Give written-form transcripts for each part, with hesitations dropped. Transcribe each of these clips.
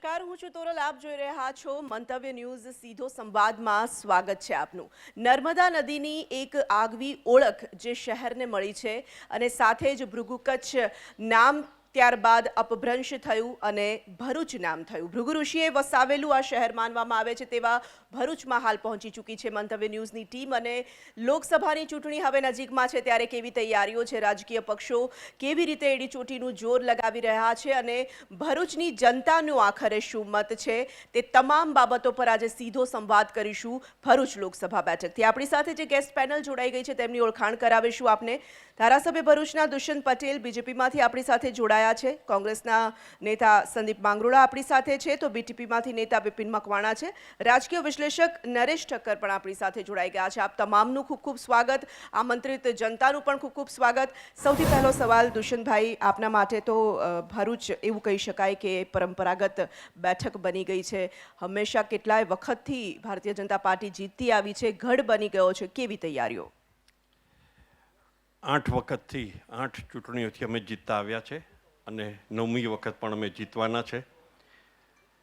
નમસ્કાર, હું છું તોરલ. આપ જોઈ રહ્યા છો મંતવ્ય ન્યૂઝ સીધો સંવાદમાં. સ્વાગત છે આપનું. નર્મદા નદીની એક આગવી ઓળખ જે શહેરને મળી છે અને સાથે જ ભૃગુ કચ્છ નામ ત્યારબાદ અપભ્રંશ થયું અને ભરૂચ નામ થયું. ભૃગુ ઋષિએ વસાવેલું આ શહેર માનવામાં આવે છે તેવા ભરૂચમાં હાલ પહોંચી ચૂકી છે મંતવ્ય ન્યૂઝની ટીમ. અને લોકસભાની ચૂંટણી હવે નજીકમાં છે ત્યારે કેવી તૈયારીઓ છે, રાજકીય પક્ષો કેવી રીતે એડી ચોટીનું જોર લગાવી રહ્યા છે અને ભરૂચની જનતાનું આખરે શું મત છે તે તમામ બાબતો પર આજે સીધો સંવાદ કરીશું ભરૂચ લોકસભા બેઠકથી. આપણી સાથે જે ગેસ્ટ પેનલ જોડાઈ ગઈ છે તેમની ઓળખાણ કરાવીશું આપને. ધારાસભ્ય ભરૂચના દુષ્યંત પટેલ બીજેપીમાંથી આપણી સાથે જોડાયા છે. કોંગ્રેસના નેતા સંદીપ માંગરોળા આપણી સાથે છે, તો બીટીપીમાંથી નેતા વિપિન મકવાણા છે. રાજકીય વિશ્લેષક નરેશ ઠક્કર પણ આપણી સાથે જોડાઈ ગયા છે. આપ તમામનું ખૂબ ખૂબ સ્વાગત. આમંત્રિત જનતાનું પણ ખૂબ ખૂબ સ્વાગત. સૌથી પહેલો સવાલ દુષ્યંતભાઈ આપના માટે. તો ભરૂચ એવું કહી શકાય કે પરંપરાગત બેઠક બની ગઈ છે. હંમેશા કેટલાય વખતથી ભારતીય જનતા પાર્ટી જીતતી આવી છે, ગઢ બની ગયો છે. કેવી તૈયારીઓ? 8 વખતથી 8 ચૂંટણીઓથી અમે જીતતા આવ્યા છે અને 9મી વખત પણ અમે જીતવાના છે.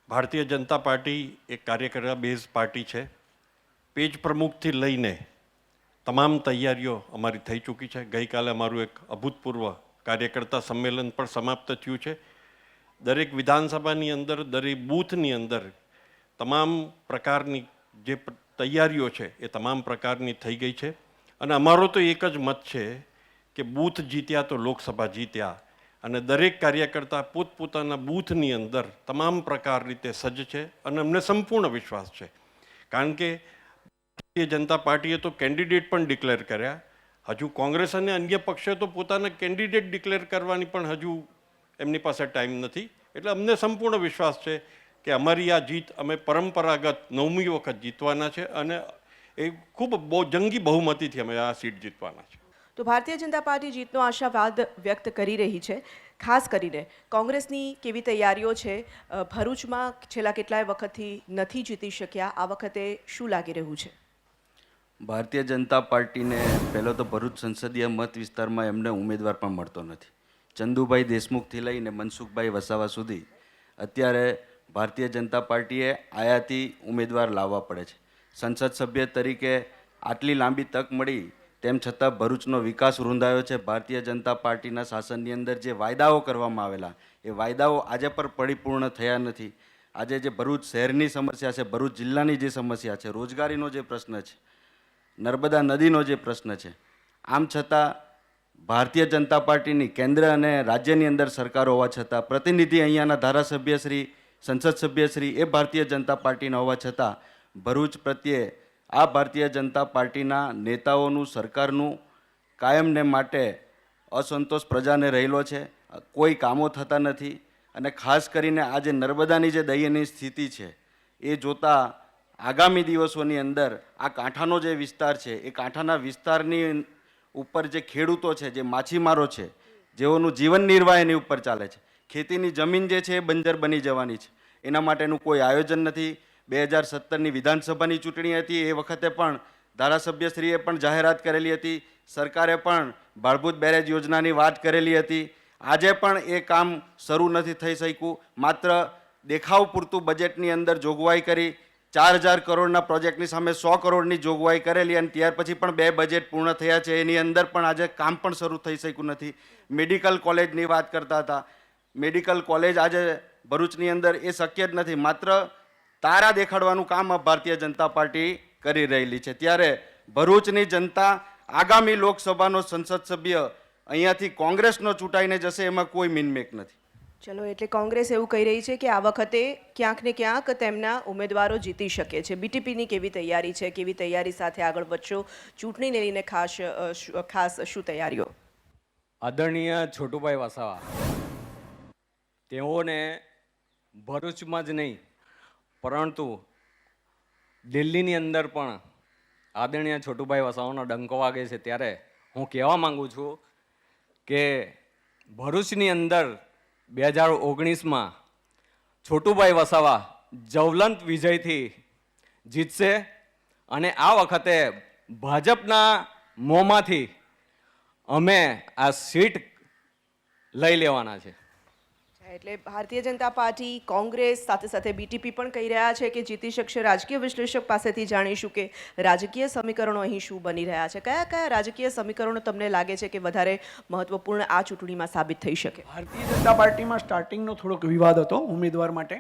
ભારતીય જનતા પાર્ટી એક કાર્યકર્તા બેઝ પાર્ટી છે. પેજ પ્રમુખથી લઈને તમામ તૈયારીઓ અમારી થઈ ચૂકી છે. ગઈકાલે અમારું એક અભૂતપૂર્વ કાર્યકર્તા સંમેલન પણ સમાપ્ત થયું છે. દરેક વિધાનસભાની અંદર, દરેક બૂથની અંદર તમામ પ્રકારની જે તૈયારીઓ છે એ તમામ પ્રકારની થઈ ગઈ છે. અને અમારો તો એક જ મત છે કે બૂથ જીત્યા તો લોકસભા જીત્યા. અને દરેક કાર્યકર્તા પોતપોતાના બૂથની અંદર તમામ પ્રકાર રીતે સજ્જ છે અને અમને સંપૂર્ણ વિશ્વાસ છે. કારણ કે ભારતીય જનતા પાર્ટીએ તો કેન્ડિડેટ પણ ડિક્લેર કર્યા. હજુ કોંગ્રેસ અને અન્ય પક્ષે તો પોતાના કેન્ડિડેટ ડિક્લેર કરવાની પણ હજુ એમની પાસે ટાઈમ નથી. એટલે અમને સંપૂર્ણ વિશ્વાસ છે કે અમારી આ જીત અમે પરંપરાગત 9મી વખત જીતવાના છે અને એ ખૂબ જંગી બહુમતીથી અમે આ સીટ જીતવાના છે. તો ભારતીય જનતા પાર્ટી જીતનો આશાવાદ વ્યક્ત કરી રહી છે. ખાસ કરીને કોંગ્રેસની કેવી તૈયારીઓ છે? ભરૂચમાં છેલ્લા કેટલાય વખતથી નથી જીતી શક્યા, આ વખતે શું લાગી રહ્યું છે? ભારતીય જનતા પાર્ટીને પહેલો તો ભરૂચ સંસદીય મત વિસ્તારમાં એમને ઉમેદવાર પણ મળતો નથી. ચંદુભાઈ દેશમુખથી લઈને મનસુખભાઈ વસાવા સુધી અત્યારે ભારતીય જનતા પાર્ટીએ આયાતી ઉમેદવાર લાવવા પડે છે. સંસદ સભ્ય તરીકે આટલી લાંબી તક મળી તેમ છતાં ભરૂચનો વિકાસ રૂંધાયો છે. ભારતીય જનતા પાર્ટીના શાસનની અંદર જે વાયદાઓ કરવામાં આવેલા એ વાયદાઓ આજે પર પરિપૂર્ણ થયા નથી. આજે જે ભરૂચ શહેરની સમસ્યા છે, ભરૂચ જિલ્લાની જે સમસ્યા છે, રોજગારીનો જે પ્રશ્ન છે, નર્મદા નદીનો જે પ્રશ્ન છે, આમ છતાં ભારતીય જનતા પાર્ટીની કેન્દ્ર અને રાજ્યની અંદર સરકાર હોવા છતાં પ્રતિનિધિ અહીંયાના ધારાસભ્યશ્રી, સંસદ સભ્યશ્રી એ ભારતીય જનતા પાર્ટીના હોવા છતાં ભરૂચ પ્રત્યે આ ભારતીય જનતા પાર્ટીના નેતાઓનું, સરકારનું કાયમને માટે અસંતોષ પ્રજાને રહેલો છે. કોઈ કામો થતા નથી. અને ખાસ કરીને આજે નર્મદાની જે દયનીય સ્થિતિ છે એ જોતાં આગામી દિવસોની અંદર આ કાંઠાનો જે વિસ્તાર છે એ કાંઠાના વિસ્તારની ઉપર જે ખેડૂતો છે, જે માછીમારો છે, જેઓનું જીવન નિર્વાહ એની ઉપર ચાલે છે, ખેતીની જમીન જે છે એ બંજર બની જવાની છે. એના માટેનું કોઈ આયોજન નથી. 2017ની વિધાનસભાની ચૂંટણી હતી એ વખતે પણ ધારાસભ્યશ્રીએ પણ જાહેરાત કરેલી હતી, સરકારે પણ ભાડભૂત બેરેજ યોજનાની વાત કરેલી હતી. આજે પણ એ કામ શરૂ નથી થઈ શક્યું. માત્ર દેખાવ પૂરતું બજેટની અંદર જોગવાઈ કરી 4000 કરોડના પ્રોજેક્ટની સામે 100 કરોડની જોગવાઈ કરેલી અને ત્યાર પછી પણ 2 બજેટ પૂર્ણ થયા છે. એની અંદર પણ આજે કામ પણ શરૂ થઈ શક્યું નથી. મેડિકલ કોલેજની વાત કરતા હતા. મેડિકલ કોલેજ આજે ભરૂચની અંદર એ શક્ય જ નથી. માત્ર તારા દેખાડવાનું કામ ભારતીય જનતા પાર્ટી કરી રહેલી છે. ત્યારે ભરૂચની જનતા આગામી લોકસભાનો સંસદ સભ્ય અહીંયાથી કોંગ્રેસનો ચૂંટાઈને જશે એમાં કોઈ મિનમેક નથી. ચલો, એટલે કોંગ્રેસ એવું કહી રહી છે કે આ વખતે ક્યાંક ને ક્યાંક તેમના ઉમેદવારો જીતી શકે છે. બીટીપીની કેવી તૈયારી છે? કેવી તૈયારી સાથે આગળ વધશો? ચૂંટણીને લઈને ખાસ શું તૈયારીઓ? આદરણીય છોટુભાઈ વસાવા, તેઓને ભરૂચમાં જ નહીં પરંતુ દિલ્હીની અંદર પણ આદરણીય છોટુભાઈ વસાવાનો ડંકો વાગે છે. ત્યારે હું કહેવા માગું છું કે ભરૂચની અંદર 2019માં છોટુભાઈ વસાવા જ્વલંત વિજયથી જીતશે અને આ વખતે ભાજપના મોંમાંથી અમે આ સીટ લઈ લેવાના છે. એટલે ભારતીય જનતા પાર્ટી, કોંગ્રેસ, સાથે સાથે બીટીપી પણ કહી રહ્યા છે કે જીતી શકશે. રાજકીય વિશ્લેષક પાસેથી જાણીશું કે રાજકીય સમીકરણો અહીં શું બની રહ્યા છે. કયા કયા રાજકીય સમીકરણો તમને લાગે છે કે વધારે મહત્વપૂર્ણ આ ચૂંટણીમાં સાબિત થઈ શકે? ભારતીય જનતા પાર્ટીમાં સ્ટાર્ટિંગનો થોડોક વિવાદ હતો ઉમેદવાર માટે.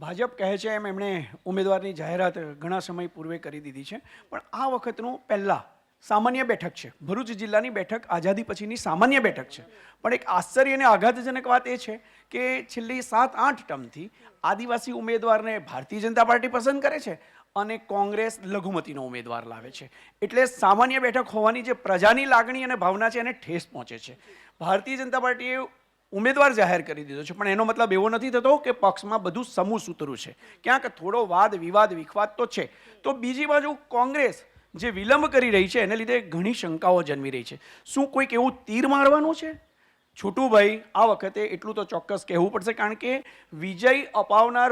ભાજપ કહે છે એમ એમણે ઉમેદવારની જાહેરાત ઘણા સમય પૂર્વે કરી દીધી છે, પણ આ વખતનું પહેલાં સામાન્ય બેઠક છે. ભરૂચ જિલ્લાની બેઠક આઝાદી પછીની સામાન્ય બેઠક છે, પણ એક આશ્ચર્ય અને આઘાતજનક વાત એ છે કે છેલ્લી 7-8 ટર્મથી આદિવાસી ઉમેદવારને ભારતીય જનતા પાર્ટી પસંદ કરે છે અને કોંગ્રેસ લઘુમતીનો ઉમેદવાર લાવે છે. એટલે સામાન્ય બેઠક હોવાની જે પ્રજાની લાગણી અને ભાવના છે એને ઠેસ પહોંચે છે. ભારતીય જનતા પાર્ટીએ ઉમેદવાર જાહેર કરી દીધો છે, પણ એનો મતલબ એવો નથી થતો કે પક્ષમાં બધું સમૂહ સૂતરું છે. ક્યાંક થોડો વાદ વિવાદ વિખવાદ તો છે. તો બીજી બાજુ કોંગ્રેસ જે વિલંબ કરી રહી છે એને લીધે ઘણી શંકાઓ જન્મી રહી છે. શું કોઈક એવું તીર મારવાનું છે? છોટુભાઈ આ વખતે એટલું તો ચોક્કસ કહેવું પડશે, કારણ કે વિજય અપાવનાર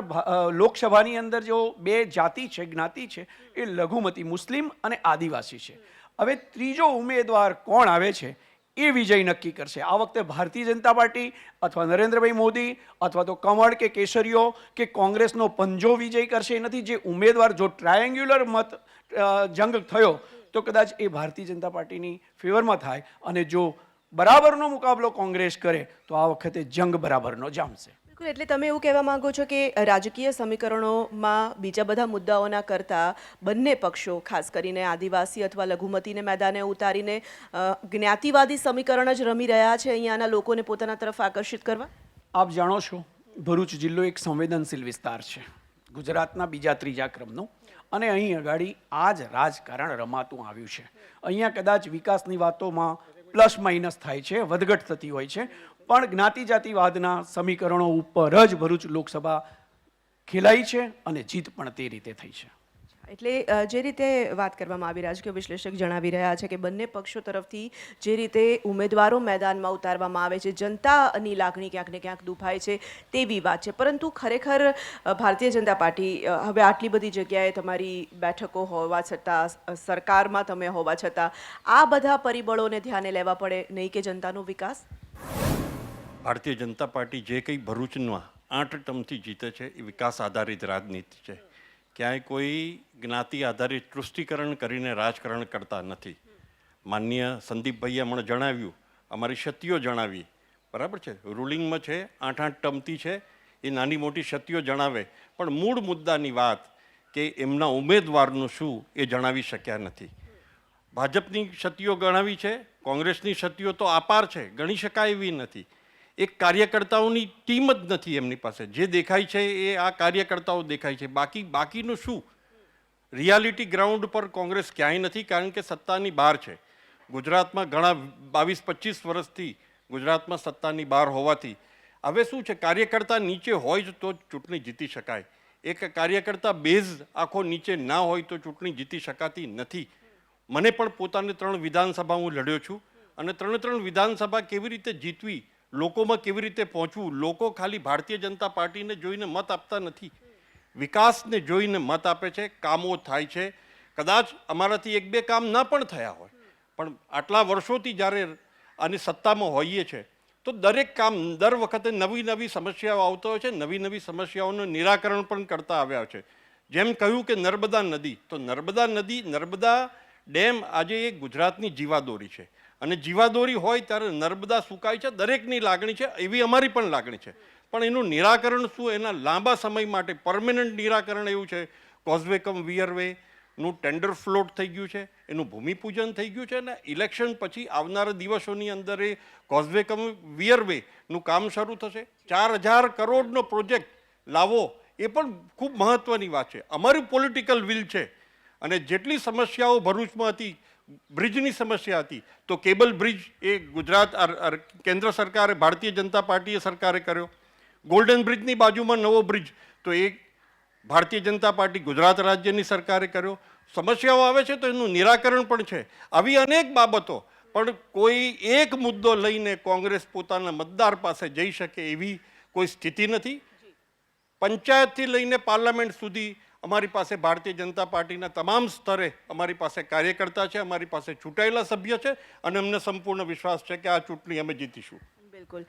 લોકસભાની અંદર જો બે જાતિ છે, જ્ઞાતિ છે, એ લઘુમતી મુસ્લિમ અને આદિવાસી છે. હવે ત્રીજો ઉમેદવાર કોણ આવે છે એ વિજય નક્કી કરશે. આ વખતે ભારતીય જનતા પાર્ટી અથવા નરેન્દ્રભાઈ મોદી અથવા તો કમળ કે કેસરીઓ કે કોંગ્રેસનો પંજો વિજય કરશે એ નથી. જે ઉમેદવાર જો ટ્રાયેન્ગ્યુલર મત જંગ થયો તો કદાચ એ ભારતીય જનતા પાર્ટીની ફેવરમાં થાય, અને જો બરાબરનો મુકાબલો કોંગ્રેસ કરે તો આ વખતે જંગ બરાબરનો જામશે. બિલકુલ, એટલે તમે એવું કહેવા માંગો છો કે રાજકીય સમીકરણોમાં બીજા બધા મુદ્દાઓના કરતાં બંને પક્ષો, ખાસ કરીને આદિવાસી અથવા લઘુમતીને મેદાને ઉતારીને જ્ઞાતિવાદી સમીકરણ જ રમી રહ્યા છે અહીંયાના લોકોને પોતાના તરફ આકર્ષિત કરવા? આપ જાણો છો ભરૂચ જિલ્લો એક સંવેદનશીલ વિસ્તાર છે, ગુજરાતના બીજા ત્રીજા ક્રમનો, અને અહીં અગાડી આ જ રાજકારણ રમાતું આવ્યું છે. અહીંયા કદાચ વિકાસની વાતોમાં પ્લસ માઇનસ થાય છે, વધઘટ થતી હોય છે, પણ જ્ઞાતિ જાતિવાદના સમીકરણો ઉપર જ ભરૂચ લોકસભા ખેલાઈ છે અને જીત પણ તે રીતે થઈ છે. એટલે જે રીતે વાત કરવામાં આવી, રાજકીય વિશ્લેષક જણાવી રહ્યા છે કે બંને પક્ષો તરફથી જે રીતે ઉમેદવારો મેદાનમાં ઉતારવામાં આવે છે, જનતાની લાગણી ક્યાંક ને ક્યાંક દુભાય છે તેવી વાત છે. પરંતુ ખરેખર ભારતીય જનતા પાર્ટી હવે આટલી બધી જગ્યાએ તમારી બેઠકો હોવા છતાં, સરકારમાં તમે હોવા છતાં, આ બધા પરિબળોને ધ્યાને લેવા પડે નહીં કે જનતાનો વિકાસ? ભારતીય જનતા પાર્ટી જે કંઈ ભરૂચમાં 8 ટર્મથી જીતે છે એ વિકાસ આધારિત રાજનીતિ છે. ક્યાંય કોઈ જ્ઞાતિ આધારિત તૃષ્ટિકરણ કરીને રાજકારણ કરતા નથી. માનનીય સંદીપભાઈએ હમણાં જણાવ્યું, અમારી ક્ષતિઓ જણાવી, બરાબર છે, રૂલિંગમાં છે, 8 ટર્મથી છે, એ નાની મોટી ક્ષતિઓ જણાવે, પણ મૂળ મુદ્દાની વાત કે એમના ઉમેદવારનું શું એ જણાવી શક્યા નથી. ભાજપની ક્ષતિઓ ગણાવી છે, કોંગ્રેસની ક્ષતિઓ તો અપાર છે, ગણી શકાય એવી નથી. એક કાર્યકર્તાઓની ટીમ જ નથી એમની પાસે. જે દેખાય છે એ આ કાર્યકર્તાઓ દેખાય છે, બાકીનું શું? રિયાલિટી ગ્રાઉન્ડ પર કોંગ્રેસ ક્યાંય નથી, કારણ કે સત્તાની બહાર છે. ગુજરાતમાં ઘણા 22-25 વર્ષથી ગુજરાતમાં સત્તાની બહાર હોવાથી હવે શું છે, કાર્યકર્તા નીચે હોય જ તો ચૂંટણી જીતી શકાય. એક કાર્યકર્તા બેઝ આખો નીચે ના હોય તો ચૂંટણી જીતી શકાતી નથી. મને પણ પોતાને 3 વિધાનસભા હું લડ્યો છું, અને 3 વિધાનસભા કેવી રીતે જીતવી, લોકોમાં કેવી રીતે પહોંચવું. લોકો ખાલી ભારતીય જનતા પાર્ટીને જોઈને મત આપતા નથી, વિકાસને જોઈને મત આપે છે. કામો થાય છે, કદાચ અમારાથી 1-2 કામ ના પણ થયા હોય, પણ આટલા વર્ષોથી જ્યારે આની સત્તામાં હોઈએ છે તો દરેક કામ દર વખતે નવી સમસ્યાઓ આવતો હોય છે, નવી સમસ્યાઓનું નિરાકરણ પણ કરતા આવ્યા છે. જેમ કહ્યું કે નર્મદા નદી, તો નર્મદા ડેમ આજે એ ગુજરાતની જીવાદોરી છે, અને જીવાદોરી હોય ત્યારે નર્મદા સુકાય છે, દરેકની લાગણી છે, એવી અમારી પણ લાગણી છે. પણ એનું નિરાકરણ શું? એના લાંબા સમય માટે પરમેનન્ટ નિરાકરણ એવું છે, કોઝવે કમ વિયરવેનું ટેન્ડર ફ્લોટ થઈ ગયું છે, એનું ભૂમિપૂજન થઈ ગયું છે, અને ઇલેક્શન પછી આવનારા દિવસોની અંદર એ કોઝવે કમ વિયરવેનું કામ શરૂ થશે. 4000 કરોડનો પ્રોજેક્ટ લાવો એ પણ ખૂબ મહત્ત્વની વાત છે. અમારું પોલિટિકલ વિલ છે, અને જેટલી સમસ્યાઓ ભરૂચમાં હતી, બ્રિજની સમસ્યા હતી, તો કેબલ બ્રિજ એ ગુજરાત કેન્દ્ર સરકારે, ભારતીય જનતા પાર્ટીએ સરકારે કર્યો. ગોલ્ડન બ્રિજની બાજુમાં નવો બ્રિજ, તો એ ભારતીય જનતા પાર્ટી ગુજરાત રાજ્યની સરકારે કર્યો. સમસ્યાઓ આવે છે તો એનું નિરાકરણ પણ છે. આવી અનેક બાબતો, પણ કોઈ એક મુદ્દો લઈને કોંગ્રેસ પોતાના મતદાર પાસે જઈ શકે એવી કોઈ સ્થિતિ નથી. પંચાયતથી લઈને પાર્લામેન્ટ સુધી અમારી પાસે ભારતીય જનતા પાર્ટીના તમામ સ્તરે અમારી પાસે કાર્યકર્તા છે, અમારી પાસે ચૂંટાયેલા સભ્ય છે, અને અમને સંપૂર્ણ વિશ્વાસ છે કે આ ચૂંટણી અમે જીતીશું. બિલકુલ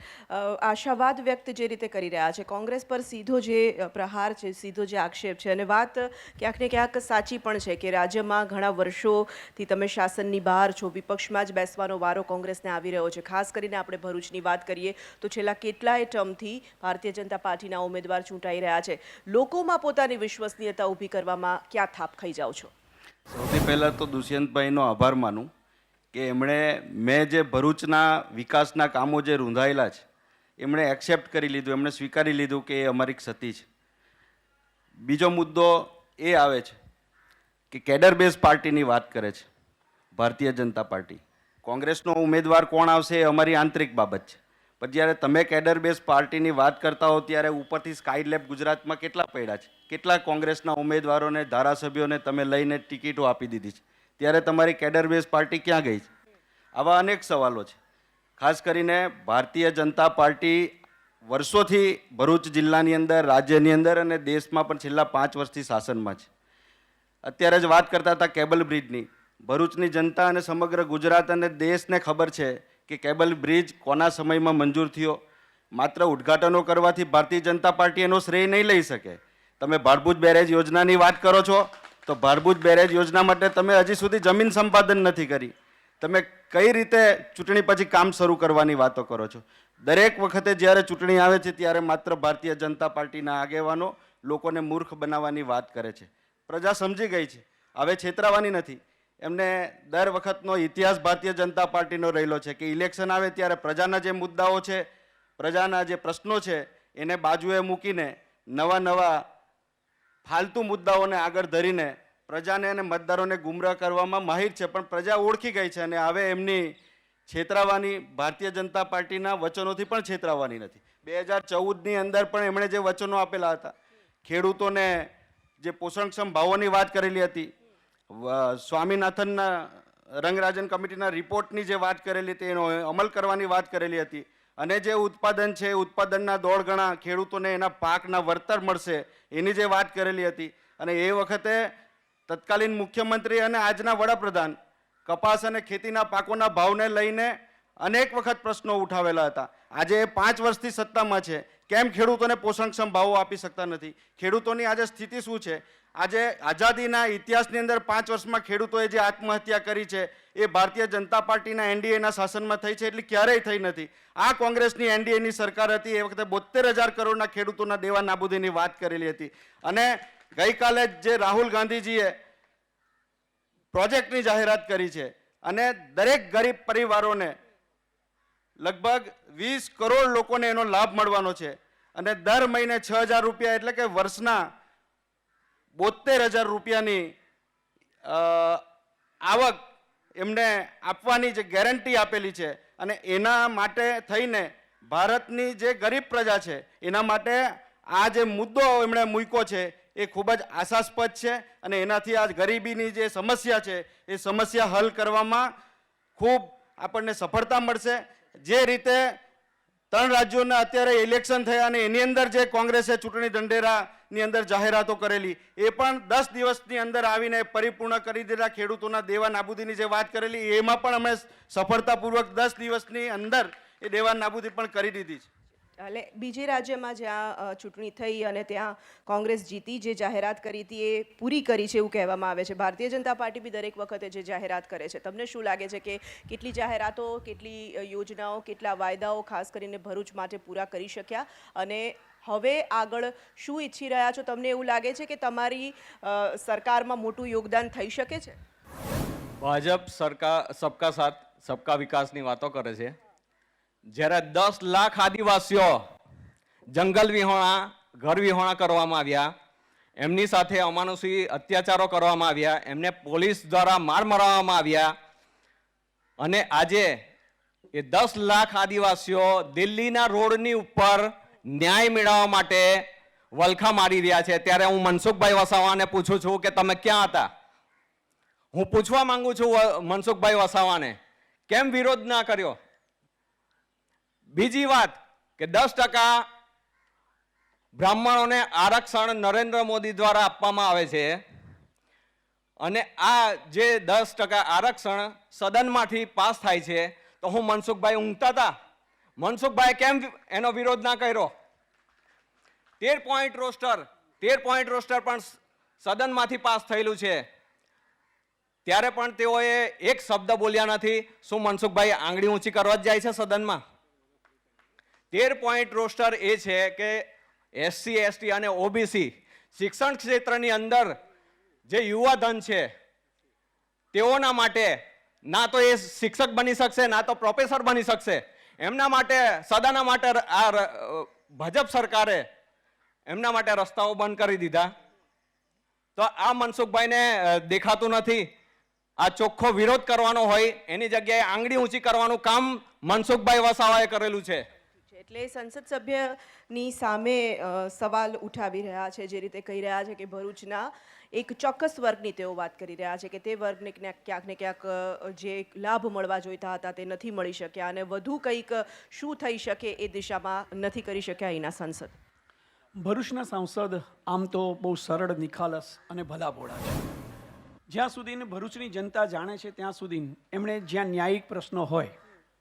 આશાવાદ વ્યક્ત જે રીતે કરી રહ્યા છે કોંગ્રેસ પર સીધો જે પ્રહાર છે, સીધો જે આક્ષેપ છે, અને વાત ક્યાંક ને ક્યાંક સાચી પણ છે કે રાજ્યમાં ઘણા વર્ષોથી તમે શાસનની બહાર છો, વિપક્ષમાં જ બેસવાનો વારો કોંગ્રેસને આવી રહ્યો છે. ખાસ કરીને આપણે ભરૂચની વાત કરીએ તો છેલ્લા કેટલાય ટર્મથી ભારતીય જનતા પાર્ટીના ઉમેદવાર ચૂંટાઈ રહ્યા છે. લોકોમાં પોતાની વિશ્વસનીયતા ઊભી કરવામાં ક્યાં થાપ ખાઈ જાઓ છો? સૌથી પહેલાં તો દુષ્યંતભાઈનો આભાર માનું કે મેં જે ભરૂચના વિકાસના કામો જે રૂંધાયેલા છે એમણે એક્સેપ્ટ કરી લીધું, એમણે સ્વીકારી લીધું કે એ અમારી ક્ષતિ છે. બીજો મુદ્દો એ આવે છે કે કેડર બેઝ પાર્ટીની વાત કરે છે ભારતીય જનતા પાર્ટી. કોંગ્રેસનો ઉમેદવાર કોણ આવશે એ અમારી આંતરિક બાબત છે, પણ જ્યારે તમે કેડર બેઝ પાર્ટીની વાત કરતા હો ત્યારે ઉપરથી સ્કાય લેબ ગુજરાતમાં કેટલા પડ્યા છે, કેટલા કોંગ્રેસના ઉમેદવારોને, ધારાસભ્યોને તમે લઈને ટિકિટો આપી દીધી છે, ત્યારે તમારી કેડર બેઝ પાર્ટી ક્યાં ગઈ છે? આવા અનેક સવાલો છે. ખાસ કરીને ભારતીય જનતા પાર્ટી વર્ષોથી ભરૂચ જિલ્લાની અંદર, રાજ્યની અંદર અને દેશમાં પણ છેલ્લા 5 વર્ષથી શાસનમાં છે. અત્યારે જ વાત કરતા હતા કેબલ બ્રિજની. ભરૂચની જનતા અને સમગ્ર ગુજરાત અને દેશને ખબર છે કે કેબલ બ્રિજ કોના સમયમાં મંજૂર થયો. માત્ર ઉદ્ઘાટનો કરવાથી ભારતીય જનતા પાર્ટી એનો શ્રેય નહીં લઈ શકે. તમે ભાડભૂત બેરેજ યોજનાની વાત કરો છો તો ભાડભૂત બેરેજ યોજના માટે તમે હજી સુધી જમીન સંપાદન નથી કરી. તમે કઈ રીતે ચૂંટણી પછી કામ શરૂ કરવાની વાતો કરો છો? દરેક વખતે જ્યારે ચૂંટણી આવે છે ત્યારે માત્ર ભારતીય જનતા પાર્ટીના આગેવાનો લોકોને મૂર્ખ બનાવવાની વાત કરે છે. પ્રજા સમજી ગઈ છે, હવે છેતરાવાની નથી. એમને દર વખતનો ઇતિહાસ ભારતીય જનતા પાર્ટીનો રહેલો છે કે ઇલેક્શન આવે ત્યારે પ્રજાના જે મુદ્દાઓ છે, પ્રજાના જે પ્રશ્નો છે એને બાજુએ મૂકીને નવા ફાલતુ મુદ્દાઓને આગળ ધરીને પ્રજાને અને મતદારોને ગુમરાહ કરવામાં માહિર છે. પણ પ્રજા ઓળખી ગઈ છે અને હવે એમની છેતરાવાની, ભારતીય જનતા પાર્ટીના વચનોથી પણ છેતરાવાની નથી. 2014ની અંદર પણ એમણે જે વચનો આપેલા હતા, ખેડૂતોને જે પોષણક્ષમ ભાવોની વાત કરેલી હતી, સ્વામીનાથનના રંગરાજન કમિટીના રિપોર્ટની જે વાત કરેલી હતી એનો અમલ કરવાની વાત કરેલી હતી, અને જે ઉત્પાદન છે ઉત્પાદનના 1.5 ગણા ખેડૂતોને એના પાકના વળતર મળશે એની જે વાત કરેલી હતી. અને એ વખતે તત્કાલીન મુખ્યમંત્રી અને આજના વડાપ્રધાન કપાસ અને ખેતીના પાકોના ભાવને લઈને અનેક વખત પ્રશ્નો ઉઠાવેલા હતા. આજે 5 વર્ષથી સત્તામાં છે, કેમ ખેડૂતોને પોષણક્ષમ ભાવો આપી શકતા નથી? ખેડૂતોની આજે સ્થિતિ શું છે? આજે આઝાદીના ઇતિહાસની અંદર 5 વર્ષમાં ખેડૂતોએ જે આત્મહત્યા કરી છે એ ભારતીય જનતા પાર્ટીના એનડીએના શાસનમાં થઈ છે, એટલી ક્યારેય થઈ નથી. આ કોંગ્રેસની એનડીએની સરકાર હતી એ વખતે 72,000 કરોડના ખેડૂતોના દેવા નાબૂદીની વાત કરેલી હતી. અને ગઈકાલે જે રાહુલ ગાંધીજીએ પ્રોજેક્ટની જાહેરાત કરી છે અને દરેક ગરીબ પરિવારોને લગભગ 20 કરોડ લોકોને એનો લાભ મળવાનો છે. અને દર મહિને 6,000 રૂપિયા એટલે કે વર્ષના 72,000 રૂપિયાની આવક એમને આપવાની જે ગેરંટી આપેલી છે. અને એના માટે થઈને ભારતની જે ગરીબ પ્રજા છે એના માટે આ જે મુદ્દો એમણે મૂક્યો છે એ ખૂબ જ આશાસ્પદ છે. અને એનાથી આ ગરીબીની જે સમસ્યા છે એ સમસ્યા હલ કરવામાં ખૂબ આપણને સફળતા મળશે. જે રીતે 3 રાજ્યોના અત્યારે ઇલેક્શન થયા અને એની અંદર જે કોંગ્રેસે ચૂંટણી ઢંઢેરાની અંદર જાહેરાતો કરેલી એ પણ 10 દિવસની અંદર આવીને પરિપૂર્ણ કરી દીધા. ખેડૂતોના દેવા નાબૂદીની જે વાત કરેલી એમાં પણ અમે સફળતાપૂર્વક 10 દિવસની અંદર એ દેવા નાબૂદી પણ કરી દીધી છે. એટલે બીજે રાજ્યમાં જ્યાં ચૂંટણી થઈ અને ત્યાં કોંગ્રેસ જીતી, જે જાહેરાત કરી હતી એ પૂરી કરી છે એવું કહેવામાં આવે છે. ભારતીય જનતા પાર્ટી બી દરેક વખતે જે જાહેરાત કરે છે, તમને શું લાગે છે કે કેટલી જાહેરાતો, કેટલી યોજનાઓ, કેટલા વાયદાઓ ખાસ કરીને ભરૂચ માટે પૂરા કરી શક્યા? અને હવે આગળ શું ઈચ્છી રહ્યા છો? તમને એવું લાગે છે કે તમારી સરકારમાં મોટું યોગદાન થઈ શકે છે? ભાજપ સરકાર સબકા સાથ સબકા વિકાસની વાતો કરે છે, જ્યારે 10 લાખ આદિવાસીઓ જંગલ વિહોણા, ઘર વિહોણા કરવામાં આવ્યા, એમની સાથે અમાનુષી અત્યાચારો કરવામાં આવ્યા, એમને પોલીસ દ્વારા માર મારવામાં આવ્યા, અને આજે એ 10 લાખ આદિવાસીઓ દિલ્હીના રોડની ઉપર ન્યાય મેળવવા માટે વલખા મારી રહ્યા છે. ત્યારે હું મનસુખભાઈ વસાવાને પૂછું છું કે તમે ક્યાં હતા? હું પૂછવા માંગુ છું મનસુખભાઈ વસાવાને, કેમ વિરોધ ના કર્યો? બીજી વાત કે 10% બ્રાહ્મણોને આરક્ષણ નરેન્દ્ર મોદી દ્વારા આપવામાં આવે છે, અને આ જે 10% આરક્ષણ સદનમાંથી પાસ થાય છે તો હું મનસુખભાઈ ઊંઘતા હતા? મનસુખભાઈ કેમ એનો વિરોધ ના કર્યો? 13 પોઈન્ટ રોસ્ટર પણ સદનમાંથી પાસ થયેલું છે, ત્યારે પણ તેઓએ એક શબ્દ બોલ્યા નથી. શું મનસુખભાઈ આંગળી ઊંચી કરવા જ જાય છે સદનમાં? 13 પોઈન્ટ રોસ્ટર એ છે કે SC ST અને OBC શિક્ષણ ક્ષેત્રની અંદર જે યુવા ધન છે તેઓના માટે ના તો એ શિક્ષક બની શકશે, ના તો પ્રોફેસર બની શકશે. એમના માટે સદાના માટે આ ભાજપ સરકારે એમના માટે રસ્તાઓ બંધ કરી દીધા. તો આ મનસુખભાઈને દેખાતું નથી. આ ચોખ્ખો વિરોધ કરવાનો હોય એની જગ્યાએ આંગળી ઊંચી કરવાનું કામ મનસુખભાઈ વસાવાએ કરેલું છે. એટલે સંસદ સભ્યની સામે સવાલ ઉઠાવી રહ્યા છે, જે રીતે કહી રહ્યા છે કે ભરૂચના એક ચોક્કસ વર્ગની તેઓ વાત કરી રહ્યા છે કે તે વર્ગને ક્યાંક ને ક્યાંક જે લાભ મળવા જોઈતા હતા તે નથી મળી શક્યા અને વધુ કંઈક શું થઈ શકે એ દિશામાં નથી કરી શક્યા અહીંના સાંસદ. ભરૂચના સાંસદ આમ તો બહુ સરળ, નિખાલસ અને ભલાભોળા છે. જ્યાં સુધી ભરૂચની જનતા જાણે છે ત્યાં સુધી એમણે જ્યાં ન્યાયિક પ્રશ્નો હોય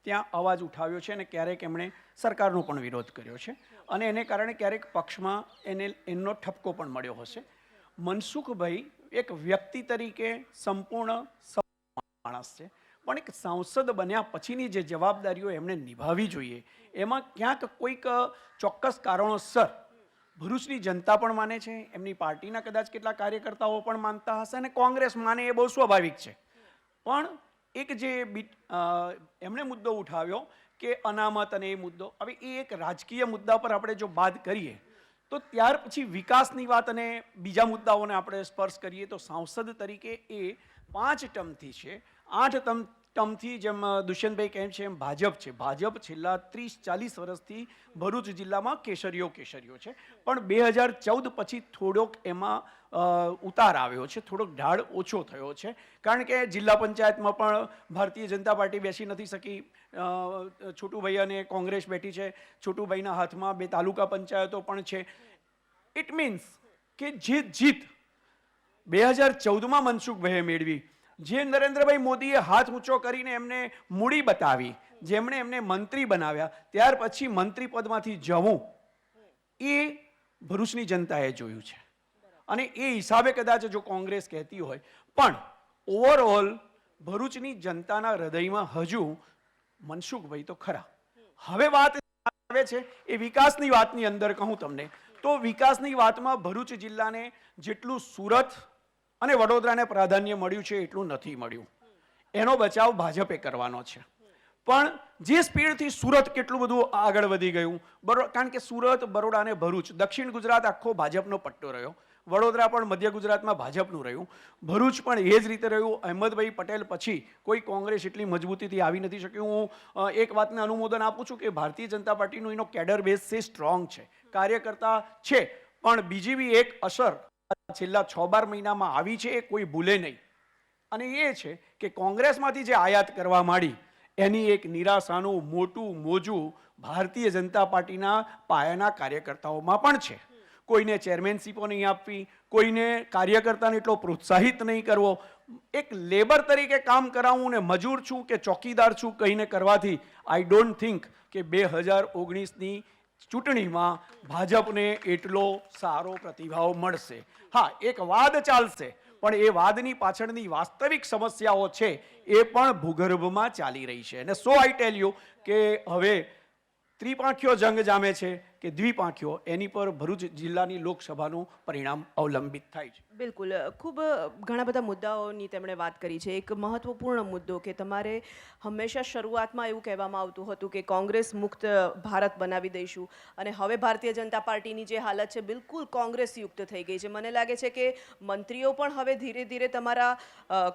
ત્યાં અવાજ ઉઠાવ્યો છે અને ક્યારેક એમણે સરકારનો પણ વિરોધ કર્યો છે અને એને કારણે ક્યારેક પક્ષમાં એમનો ઠપકો પણ મળ્યો હશે. મનસુખભાઈ એક વ્યક્તિ તરીકે સંપૂર્ણ માણસ છે, પણ એક સાંસદ બન્યા પછીની જે જવાબદારીઓ એમણે નિભાવવી જોઈએ એમાં ક્યાંક કોઈક ચોક્કસ કારણોસર ભરૂચની જનતા પણ માને છે, એમની પાર્ટીના કદાચ કેટલા કાર્યકર્તાઓ પણ માનતા હશે અને કોંગ્રેસ માને એ બહુ સ્વાભાવિક છે. પણ એક જે એમણે મુદ્દો ઉઠાવ્યો કે અનામત અને એ મુદ્દો, હવે એ એક રાજકીય મુદ્દા પર આપણે જો વાત કરીએ તો ત્યાર પછી વિકાસની વાત અને બીજા મુદ્દાઓને આપણે સ્પર્શ કરીએ તો સાંસદ તરીકે એ 5 ટર્મથી છે, 8 ટર્મથી જેમ દુષ્યંતભાઈ કહે છે એમ ભાજપ છે. ભાજપ છેલ્લા 30-40 વર્ષથી ભરૂચ જિલ્લામાં કેસરીઓ છે, પણ 2014 પછી થોડોક એમાં ઉતાર આવ્યો છે, થોડોક ઢાળ ઓછો થયો છે, કારણ કે જિલ્લા પંચાયતમાં પણ ભારતીય જનતા પાર્ટી બેસી નથી શકી. છોટુભાઈ અને કોંગ્રેસ બેઠી છે, છોટુભાઈના હાથમાં 2 તાલુકા પંચાયતો પણ છે. ઇટ મીન્સ કે જે જીત 2014માં મનસુખભાઈએ મેળવી, જે નરેન્દ્રભાઈ મોદીએ હાથ ઊંચો કરીને એમને મૂડી બતાવી, જેમણે એમને મંત્રી બનાવ્યા, ત્યાર પછી મંત્રી પદમાંથી જવું એ ભરૂચની જનતાએ જોયું છે. અને એ હિસાબે કદાચ જો કોંગ્રેસ કહેતી હોય, પણ ઓવરઓલ ભરૂચની જનતાના હૃદયમાં હજુ મનસુખભાઈ તો ખરા. હવે વાત આવે છે એ વિકાસની વાતની અંદર કહું તમને તો વિકાસની વાતમાં ભરૂચ જિલ્લાને જેટલું સુરત અને વડોદરાને પ્રાધાન્ય મળ્યું છે એટલું નથી મળ્યું. એનો બચાવ ભાજપે કરવાનો છે. પણ જે સ્પીડથી સુરત કેટલું બધું આગળ વધી ગયું, કારણ કે સુરત, બરોડા અને ભરૂચ દક્ષિણ ગુજરાત આખો ભાજપનો પટ્ટો રહ્યો, વડોદરા પણ મધ્ય ગુજરાતમાં ભાજપનું રહ્યું, ભરૂચ પણ એ જ રીતે રહ્યું. અહેમદભાઈ પટેલ પછી કોઈ કોંગ્રેસ એટલી મજબૂતીથી આવી નથી શક્યું. હું એક વાતને અનુમોદન આપું છું કે ભારતીય જનતા પાર્ટીનો એનો કેડર બેઝ છે, સ્ટ્રોંગ છે, કાર્યકર્તા છે, પણ બીજી બી એક અસર છેલ્લા 6-12 મહિનામાં આવી છે એ કોઈ ભૂલે નહીં, અને એ છે કે કોંગ્રેસમાંથી જે આયાત કરવા માંડી એની એક નિરાશાનું મોટું મોજું ભારતીય જનતા પાર્ટીના પાયાના કાર્યકર્તાઓમાં પણ છે. કોઈને ચેરમેનશીપો નહીં આપવી, કોઈને કાર્યકર્તાને એટલો પ્રોત્સાહિત નહીં કરવો, એક લેબર તરીકે કામ કરાવવું ને મજૂર છું કે ચોકીદાર છું કહીને કરવાથી આઈ ડોન્ટ થિંક કે 2019ની ચૂંટણીમાં ભાજપને એટલો સારો પ્રતિભાવ મળશે. હા, એક વાદ ચાલશે, પણ એ વાદની પાછળની વાસ્તવિક સમસ્યાઓ છે એ પણ ભૂગર્ભમાં ચાલી રહી છે. અને સો આઈ ટેલ યુ કે હવે ત્રિપાંખીયો જંગ જામે છે કે દ્વિપાંખીયો, એની પર ભરૂચ જિલ્લાની લોકસભાનું પરિણામ અવલંબિત થાય છે. બિલકુલ, ખૂબ ઘણા બધા મુદ્દાઓની તેમણે વાત કરી છે. એક મહત્વપૂર્ણ મુદ્દો કે તમારે હંમેશા શરૂઆતમાં એવું કહેવામાં આવતું હતું કે કોંગ્રેસ મુક્ત ભારત બનાવી દઈશું, અને હવે ભારતીય જનતા પાર્ટીની જે હાલત છે બિલકુલ કોંગ્રેસ યુક્ત થઈ ગઈ છે. મને લાગે છે કે મંત્રીઓ પણ હવે ધીરે ધીરે તમારા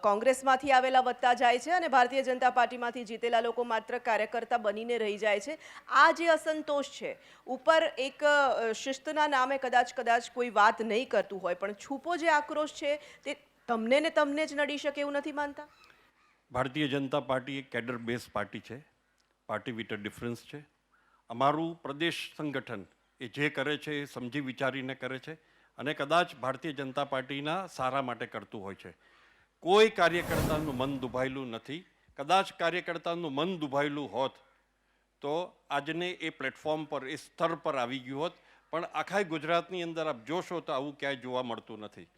કોંગ્રેસમાંથી આવેલા વધતા જાય છે અને ભારતીય જનતા પાર્ટીમાંથી જીતેલા લોકો માત્ર કાર્યકર્તા બનીને રહી જાય છે. આ જે અસંતોષ છે ઉપર એક શિસ્તના નામે કદાચ કોઈ વાત નહીં કરતું હોય, પણ છુપો જે આક્રોશ છે તે તમને જ નડી શકે એવું નથી માનતા? ભારતીય જનતા પાર્ટી એક કેડર બેઝ પાર્ટી છે, પાર્ટી વિથ અ ડિફરન્સ છે. અમારું પ્રદેશ સંગઠન એ જે કરે છે એ સમજી વિચારીને કરે છે અને કદાચ ભારતીય જનતા પાર્ટીના સારા માટે કરતું હોય છે. કોઈ કાર્યકર્તાનું મન દુભાયેલું નથી. કદાચ કાર્યકર્તાનું મન દુભાયેલું હોત તો આજને એ પ્લેટફોર્મ પર એ સ્તર પર આવી ગયું હોત. પણ આખા ગુજરાતની અંદર આપ જોશો તો આવું ક્યાંય જોવા મળતું નથી.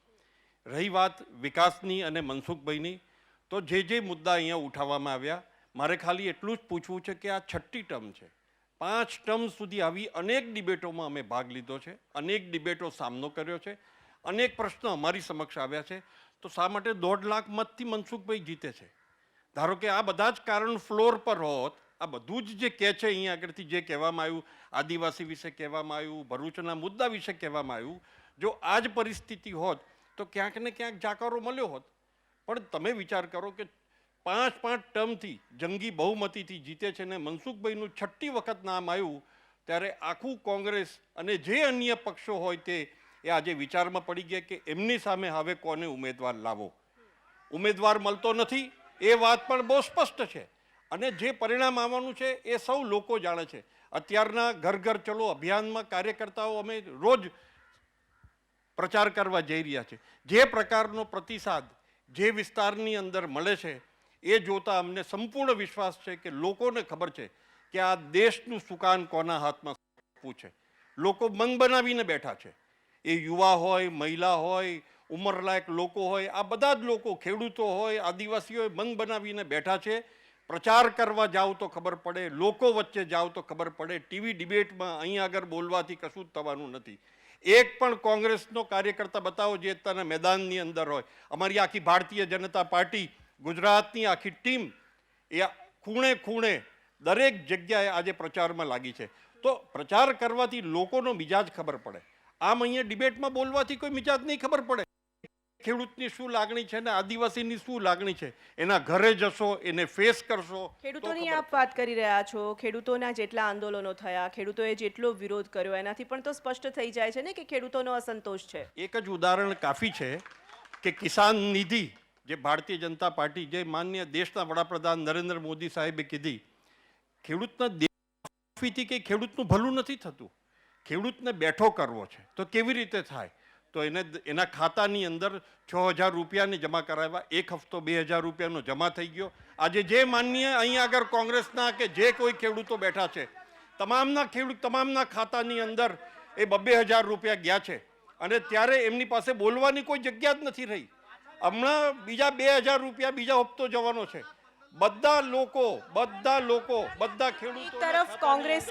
રહી વાત વિકાસની અને મનસુખભાઈની, તો જે મુદ્દા અહીંયા ઉઠાવવામાં આવ્યા, મારે ખાલી એટલું જ પૂછવું છે કે આ 6ઠ્ઠી ટર્મ છે. 5 ટર્મ સુધી આવી અનેક ડિબેટોમાં અમે ભાગ લીધો છે, અનેક ડિબેટો સામનો કર્યો છે, અનેક પ્રશ્નો અમારી સમક્ષ આવ્યા છે. તો શા માટે 1.5 લાખ મતથી મનસુખભાઈ જીતે છે? ધારો કે આ બધા જ કારણ ફ્લોર પર હોત, આ બધું જ જે કહે છે અહીંયા આગળથી જે કહેવામાં આવ્યું, આદિવાસી વિશે કહેવામાં આવ્યું, ભરૂચના મુદ્દા વિશે કહેવામાં આવ્યું, જો આ જ પરિસ્થિતિ હોત તો ક્યાંક ને ક્યાંક જાકારો મળ્યો હોત. પણ તમે વિચાર કરો કે 5 ટર્મથી જંગી બહુમતીથી જીતે છે ને મનસુખભાઈનું 6ઠ્ઠી વખત નામ આવ્યું, ત્યારે આખું કોંગ્રેસ અને જે અન્ય પક્ષો હોય તે એ આજે વિચારમાં પડી ગયા કે એમની સામે હવે કોને ઉમેદવાર લાવો. ઉમેદવાર મળતો નથી એ વાત પણ બહુ સ્પષ્ટ છે, અને જે પરિણામ આવવાનું છે એ સૌ લોકો જાણે છે. અત્યારના ઘર ઘર ચલો અભિયાનમાં કાર્યકર્તાઓ અમે રોજ પ્રચાર કરવા જઈ રહ્યા છે. જે પ્રકારનો પ્રતિસાદ જે વિસ્તારની અંદર મળે છે એ જોતાં અમને સંપૂર્ણ વિશ્વાસ છે કે લોકોને ખબર છે કે આ દેશનું સુકાન કોના હાથમાં છે. લોકો મંગ બનાવીને બેઠા છે. એ યુવા હોય, મહિલા હોય, ઉંમરલાયક લોકો હોય, આ બધા જ લોકો, ખેડૂતો હોય, આદિવાસીઓ હોય, મંગ બનાવીને બેઠા છે. પ્રચાર કરવા જાઓ તો ખબર પડે, લોકો વચ્ચે જાઓ તો ખબર પડે. ટીવી ડિબેટમાં અહીં આગળ બોલવાથી કશું જ થવાનું નથી. એક પણ કોંગ્રેસનો કાર્યકર્તા બતાવો જે અત્યારના મેદાનની અંદર હોય. અમારી આખી ભારતીય જનતા પાર્ટી, ગુજરાતની આખી ટીમ એ ખૂણે ખૂણે દરેક જગ્યાએ આજે પ્રચારમાં લાગી છે. તો પ્રચાર કરવાથી લોકોનો મિજાજ ખબર પડે. આમ અહીંયા ડિબેટમાં બોલવાથી કોઈ મિજાજ નહીં ખબર પડે. ખેડૂતની શું લાગણી છે ને આદિવાસીની શું લાગણી છે, એના ઘરે જશો, એને ફેસ કરશો. ખેડૂતોની આપ વાત કરી રહ્યા છો, ખેડૂતોના જેટલા આંદોલનો થયા, ખેડૂતોએ જેટલો વિરોધ કર્યો, એનાથી પણ તો સ્પષ્ટ થઈ જાય છે ને કે ખેડૂતોનો અસંતોષ છે. એક જ ઉદાહરણ કાફી છે કે કિસાન નિધિ જે ભારતીય જનતા પાર્ટી, જે માન્ય દેશના વડાપ્રધાન નરેન્દ્ર મોદી સાહેબે કીધી, ખેડૂતના દેશથી કે ખેડૂતનું ભલું નથી થતું, ખેડૂતને બેઠો કરવો છે. તો કેવી રીતે થાય? તો એના ખાતાની અંદર 6,000 રૂપિયાને જમા કરાવ્યા. એક હફતો 2,000 રૂપિયાનો જમા થઈ ગયો. આજે જે માનનીય અહીં આગળ કોંગ્રેસના કે જે કોઈ ખેડૂતો બેઠા છે, તમામના ખાતાની અંદર એ 2,000 રૂપિયા ગયા છે, અને ત્યારે એમની પાસે બોલવાની કોઈ જગ્યા જ નથી રહી. હમણાં બીજા 2,000 રૂપિયા બીજા હપ્તો જવાનો છે. બધા ખેડૂતો તરફ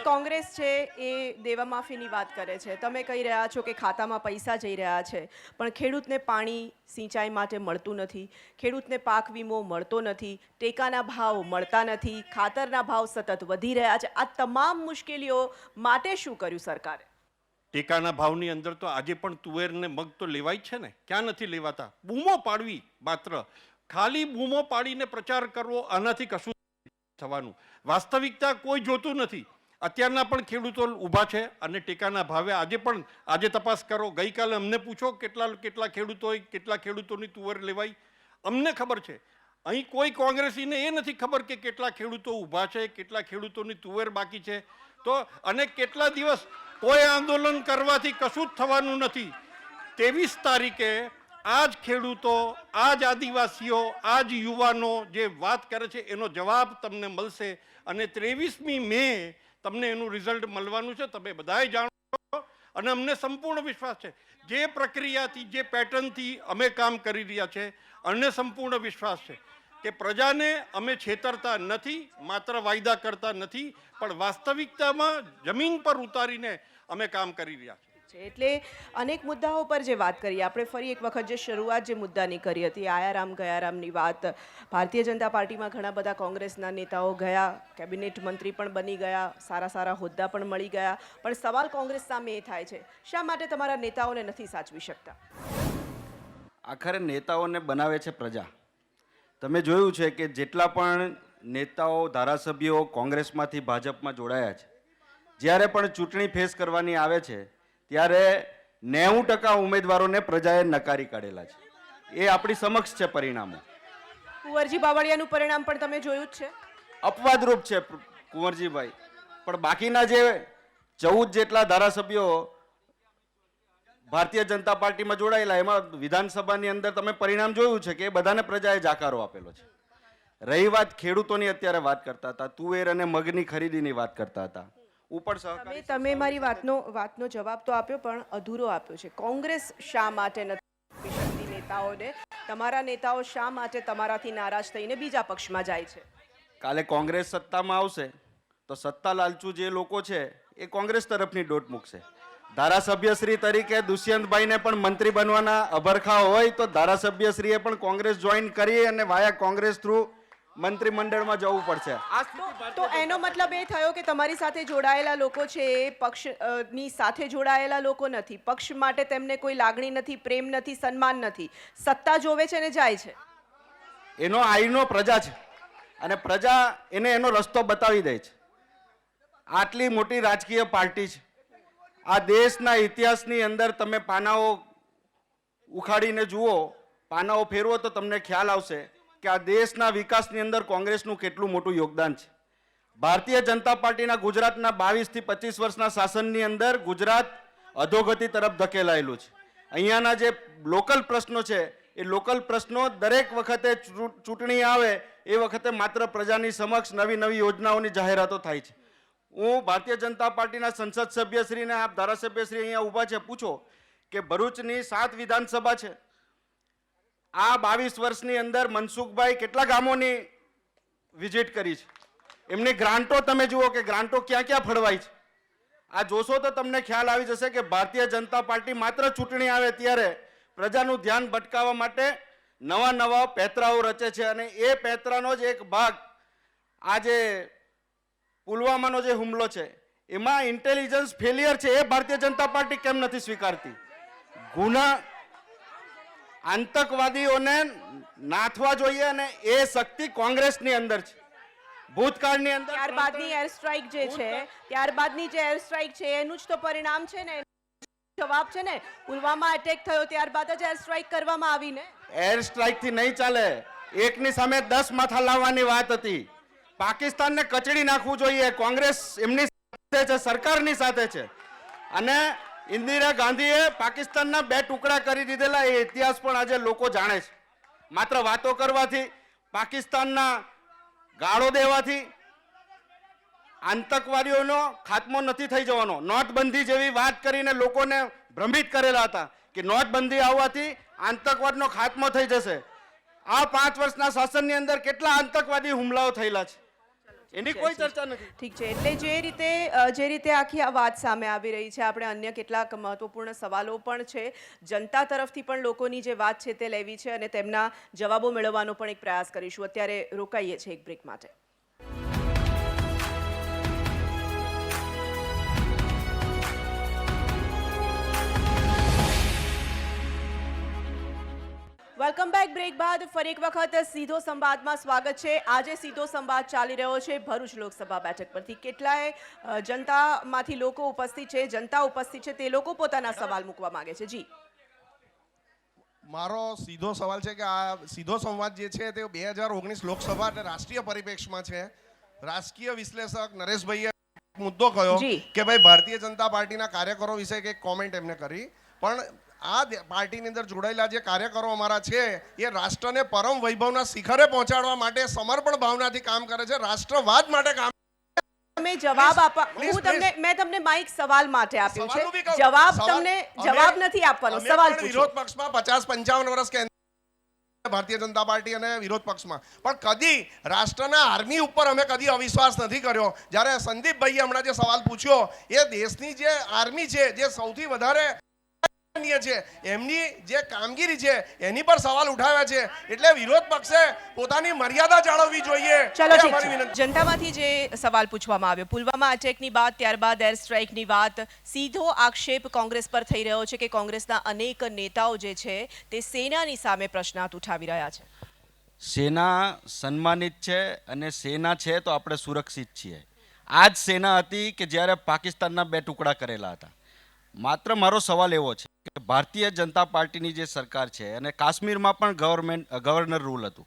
કોંગ્રેસ છે એ દેવા માફીની વાત કરે છે. તમે કહી રહ્યા છો કે ખાતામાં પૈસા જઈ રહ્યા છે, પણ ખેડૂતને પાણી સિંચાઈ માટે મળતું નથી, ખેડૂતને પાક વીમો મળતો નથી, ટેકાના ભાવ મળતા નથી, ખાતરના ભાવ સતત વધી રહ્યા છે. આ તમામ મુશ્કેલીઓ માટે શું કર્યું સરકારે? ટેકાના ભાવની અંદર તો આજે પણ તુવેર ને મગ તો લેવાય છે ને, ક્યાં નથી લેવાતા? બૂમો પાડવી, માત્ર ખાલી બૂમો પાડીને પ્રચાર કરવો, આનાથી કશું થવાનું. વાસ્તવિકતા કોઈ જોતું નથી. અત્યારના પણ ખેડૂતો ઊભા છે અને ટેકાના ભાવે આજે તપાસ કરો, ગઈકાલે અમને પૂછો કેટલા ખેડૂતોની તુવેર લેવાઈ. અમને ખબર છે. અહીં કોઈ કોંગ્રેસીને એ નથી ખબર કે કેટલા ખેડૂતો ઊભા છે, કેટલા ખેડૂતોની તુવેર બાકી છે. તો અને કેટલા દિવસ કોઈ આંદોલન કરવાથી કશું જ થવાનું નથી. 23 તારીખે આ જ ખેડૂતો, આ જ આદિવાસીઓ, આ જ યુવાનો જે વાત કરે છે એનો જવાબ તમને મળશે, અને 23મી મે તમને એનું રિઝલ્ટ મળવાનું છે. તમે બધાએ જાણો, અને અમને સંપૂર્ણ વિશ્વાસ છે જે પ્રક્રિયાથી, જે પેટર્નથી અમે કામ કરી રહ્યા છે, અમને સંપૂર્ણ વિશ્વાસ છે કે પ્રજાને અમે છેતરતા નથી, માત્ર વાયદા કરતા નથી, પણ વાસ્તવિકતામાં જમીન પર ઉતારીને અમે કામ કરી રહ્યા છીએ. એટલે અનેક મુદ્દાઓ પર જે વાત કરીએ, આપણે ફરી એક વખત જે શરૂઆત જે મુદ્દાની કરી હતી, આયારામ ગયારામની વાત, ભારતીય જનતા પાર્ટીમાં ઘણા બધા કોંગ્રેસના નેતાઓ ગયા, કેબિનેટ મંત્રી પણ બની ગયા, સારા હોદ્દા પણ મળી ગયા, પણ સવાલ કોંગ્રેસ સામે એ થાય છે, શા માટે તમારા નેતાઓને નથી સાચવી શકતા? આખરે નેતાઓને બનાવે છે પ્રજા. તમે જોયું છે કે જેટલા પણ નેતાઓ, ધારાસભ્યો કોંગ્રેસમાંથી ભાજપમાં જોડાયા છે, જ્યારે પણ ચૂંટણી ફેસ કરવાની આવે છે ત્યારે 90% ઉમેદવારોને પ્રજાએ નકારી કાઢેલા છે. એ આપણી સમક્ષ છે પરિણામો. કુંવરજી બાવળિયાનું પરિણામ પણ તમે જોયું જ છે. અપવાદરૂપ છે કુંવરજીભાઈ, પણ બાકીના જે 14 જેટલા ધારાસભ્યો ભારતીય જનતા પાર્ટીમાં જોડાયેલા, એમાં વિધાનસભાની અંદર તમે પરિણામ જોયું છે કે એ બધાને પ્રજાએ જાકારો આપેલો છે. રહી વાત ખેડૂતોની, અત્યારે વાત કરતા હતા, તુવેર અને મગની ખરીદીની વાત કરતા હતા. ઉપર સહકારી તમે મારી વાતનો જવાબ તો આપ્યો પણ અધૂરો આપ્યો છે. કોંગ્રેસ શા માટે નથી આપી શકતી નેતાઓને? તમારા નેતાઓ શા માટે તમારાથી નારાજ થઈને બીજા પક્ષમાં જાય છે? કાલે કોંગ્રેસ સત્તામાં આવશે તો સત્તા લાલચુ જે લોકો છે એ કોંગ્રેસ તરફની દોટ મૂકશે. ધારાસભ્યશ્રી તરીકે દુષ્યંતભાઈને પણ મંત્રી બનવાના અભરખા હોય તો ધારાસભ્યશ્રીએ પણ કોંગ્રેસ જોઈન કરી અને વાયા કોંગ્રેસ થ્રુ મંત્રીમંડળમાં જવું પડશે. તો એનો મતલબ એ થયો કે તમારી સાથે જોડાયેલા લોકો છે એ પક્ષની સાથે જોડાયેલા લોકો નથી, પક્ષ માટે તેમને કોઈ લાગણી નથી, પ્રેમ નથી, સન્માન નથી, સત્તા જોવે છે ને જાય છે. એનો આઈનો પ્રજા છે અને પ્રજા એને એનો રસ્તો બતાવી દે છે. આટલી મોટી રાજકીય પાર્ટી છે. આ દેશના ઇતિહાસની અંદર તમે પાનાઓ ઉખાડીને જુઓ, પાનાઓ ફેરવો તો તમને ખ્યાલ આવશે કે આ દેશના વિકાસની અંદર કોંગ્રેસનું કેટલું મોટું યોગદાન છે. ભારતીય જનતા પાર્ટીના ગુજરાતના 22 થી 25 વર્ષના શાસનની અંદર ગુજરાત અધોગતિ તરફ ધકેલાયેલું છે. અહીંયાના જે લોકલ પ્રશ્નો છે એ લોકલ પ્રશ્નો દરેક વખતે ચૂંટણી આવે એ વખતે માત્ર પ્રજાની સમક્ષ નવી નવી યોજનાઓની જાહેરાતો થાય છે. હું ભારતીય જનતા પાર્ટીના સંસદ સભ્યશ્રીને, આપ ધારાસભ્યશ્રી અહીંયા ઊભા છે, પૂછો કે ભરૂચની 7 વિધાનસભા છે. આ 22 વર્ષની અંદર મનસુખભાઈ કેટલા ગામોની વિઝિટ કરી છે? એમની ગ્રાન્ટો તમે જુઓ કે ગ્રાન્ટો ક્યાં ક્યાં ફળવાય છે. આ જોશો તો તમને ખ્યાલ આવી જશે કે ભારતીય જનતા પાર્ટી માત્ર ચૂંટણી આવે ત્યારે પ્રજાનું ધ્યાન ભટકાવવા માટે નવા નવા પેંતરાઓ રચે છે. અને એ પેંતરાનો જ એક ભાગ આજે પુલવામાનો જે હુમલો છે એમાં ઇન્ટેલિજન્સ ફેલિયર છે. એ ભારતીય જનતા પાર્ટી કેમ નથી સ્વીકારતી? આતંકવાદીઓને નાથવા જોઈએ અને એ શક્તિ કોંગ્રેસની અંદર છે. ભૂતકાળની અંદર ત્યારબાદની એર સ્ટ્રાઇક જે છે, ત્યારબાદની જે એર સ્ટ્રાઇક છે એનું જ તો પરિણામ છે ને, જવાબ છે ને. પુલવામા અટેક થયો ત્યારબાદ જ એર સ્ટ્રાઇક કરવામાં આવી ને. એર સ્ટ્રાઇક થી નહીં ચાલે. એકની સામે 10 માથા લાવવાની વાત હતી. પાકિસ્તાનને કચડી નાખવું જોઈએ. કોંગ્રેસ એમની સાથે છે, સરકારની સાથે છે. અને ઇન્દિરા ગાંધીએ પાકિસ્તાનના 2 ટુકડા કરી દીધેલા એ ઇતિહાસ પણ આજે લોકો જાણે છે. માત્ર વાતો કરવાથી, પાકિસ્તાનના ગાળો દેવાથી આતંકવાદીઓનો ખાત્મો નથી થઈ જવાનો. નોટબંધી જેવી વાત કરીને લોકોને ભ્રમિત કરેલા હતા કે નોટબંધી આવવાથી આતંકવાદનો ખાત્મો થઈ જશે. આ 5 વર્ષના શાસનની અંદર કેટલા આતંકવાદી હુમલાઓ થયેલા છે એની કોઈ ચર્ચા નથી. ઠીક છે. એટલે જે રીતે આખી આ વાત સામે આવી રહી છે, આપણે અન્ય કેટલાક મહત્વપૂર્ણ સવાલો પણ છે, જનતા તરફથી પણ લોકોની જે વાત છે તે લેવી છે અને તેમના જવાબો મેળવવાનો પણ એક પ્રયાસ કરીશું. અત્યારે રોકાઈએ છીએ એક બ્રેક માટે. Welcome back. બ્રેક બાદ ફરી એક વખત સીધો સંવાદમાં સ્વાગત છે. આજે સીધો સંવાદ ચાલી રહ્યો છે ભરૂચ લોકસભા બેઠક પરથી. કેટલાય જનતામાંથી લોકો ઉપસ્થિત છે, જનતા ઉપસ્થિત છે, તે લોકો પોતાના સવાલ મૂકવા માંગે છે. જી, મારો સીધો સવાલ છે કે આ સીધો સંવાદ જે છે તે 2019 લોકસભા અને રાષ્ટ્રીય પરિપ્રેક્ષમાં છે. રાજકીય વિશ્લેષક નરેશભાઈએ મુદ્દો કહ્યો કે ભાઈ ભારતીય જનતા પાર્ટીના કાર્યકરો વિશે કંઈક કોમેન્ટ એમને કરી, પણ આ પાર્ટીની અંદર જોડાયેલા જે કાર્યકરો અમારા છે એ રાષ્ટ્રને પરમ વૈભવના શિખરે પહોંચાડવા માટે સમર્પણ ભાવનાથી કામ કરે છે, રાષ્ટ્રવાદ માટે કામ. તમે જવાબ આપવા, મેં તમને માઇક સવાલ માટે આપ્યું છે, જવાબ નથી આપવાનો, સવાલ પૂછો. વિરોધ પક્ષમાં 50-55 વર્ષ કે ભારતીય જનતા પાર્ટી અને વિરોધ પક્ષમાં, પણ કદી રાષ્ટ્રના આર્મી ઉપર અમે કદી અવિશ્વાસ નથી કર્યો. જ્યારે સંદીપભાઈએ હમણાં જે સવાલ પૂછ્યો એ દેશની જે આર્મી છે, જે સૌથી વધારે છે, એમની જે કામગીરી છે એની પર સવાલ ઉઠાવ્યા છે. એટલે વિરોધ પક્ષે પોતાની મર્યાદા જાળવવી જોઈએ. ચલો ઠીક છે. જનતામાંથી જે સવાલ પૂછવામાં આવ્યો, પુલવામા અટેકની વાત, ત્યારબાદ એર સ્ટ્રાઇકની વાત, સીધો આક્ષેપ કોંગ્રેસ પર થઈ રહ્યો છે કે કોંગ્રેસના અનેક નેતાઓ જે છે તે સેનાની સામે પ્રશ્નાર્થ ઉઠાવી રહ્યા છે. સેના સન્માનિત છે અને સેના છે તો આપણે સુરક્ષિત છીએ. આ જ સેના હતી કે જ્યારે પાકિસ્તાનના 2 ટુકડા કરેલા હતા. માત્ર મારો સવાલ એવો છે કે ભારતીય જનતા પાર્ટીની જે સરકાર છે અને કાશ્મીરમાં પણ ગવર્નર રૂલ હતું,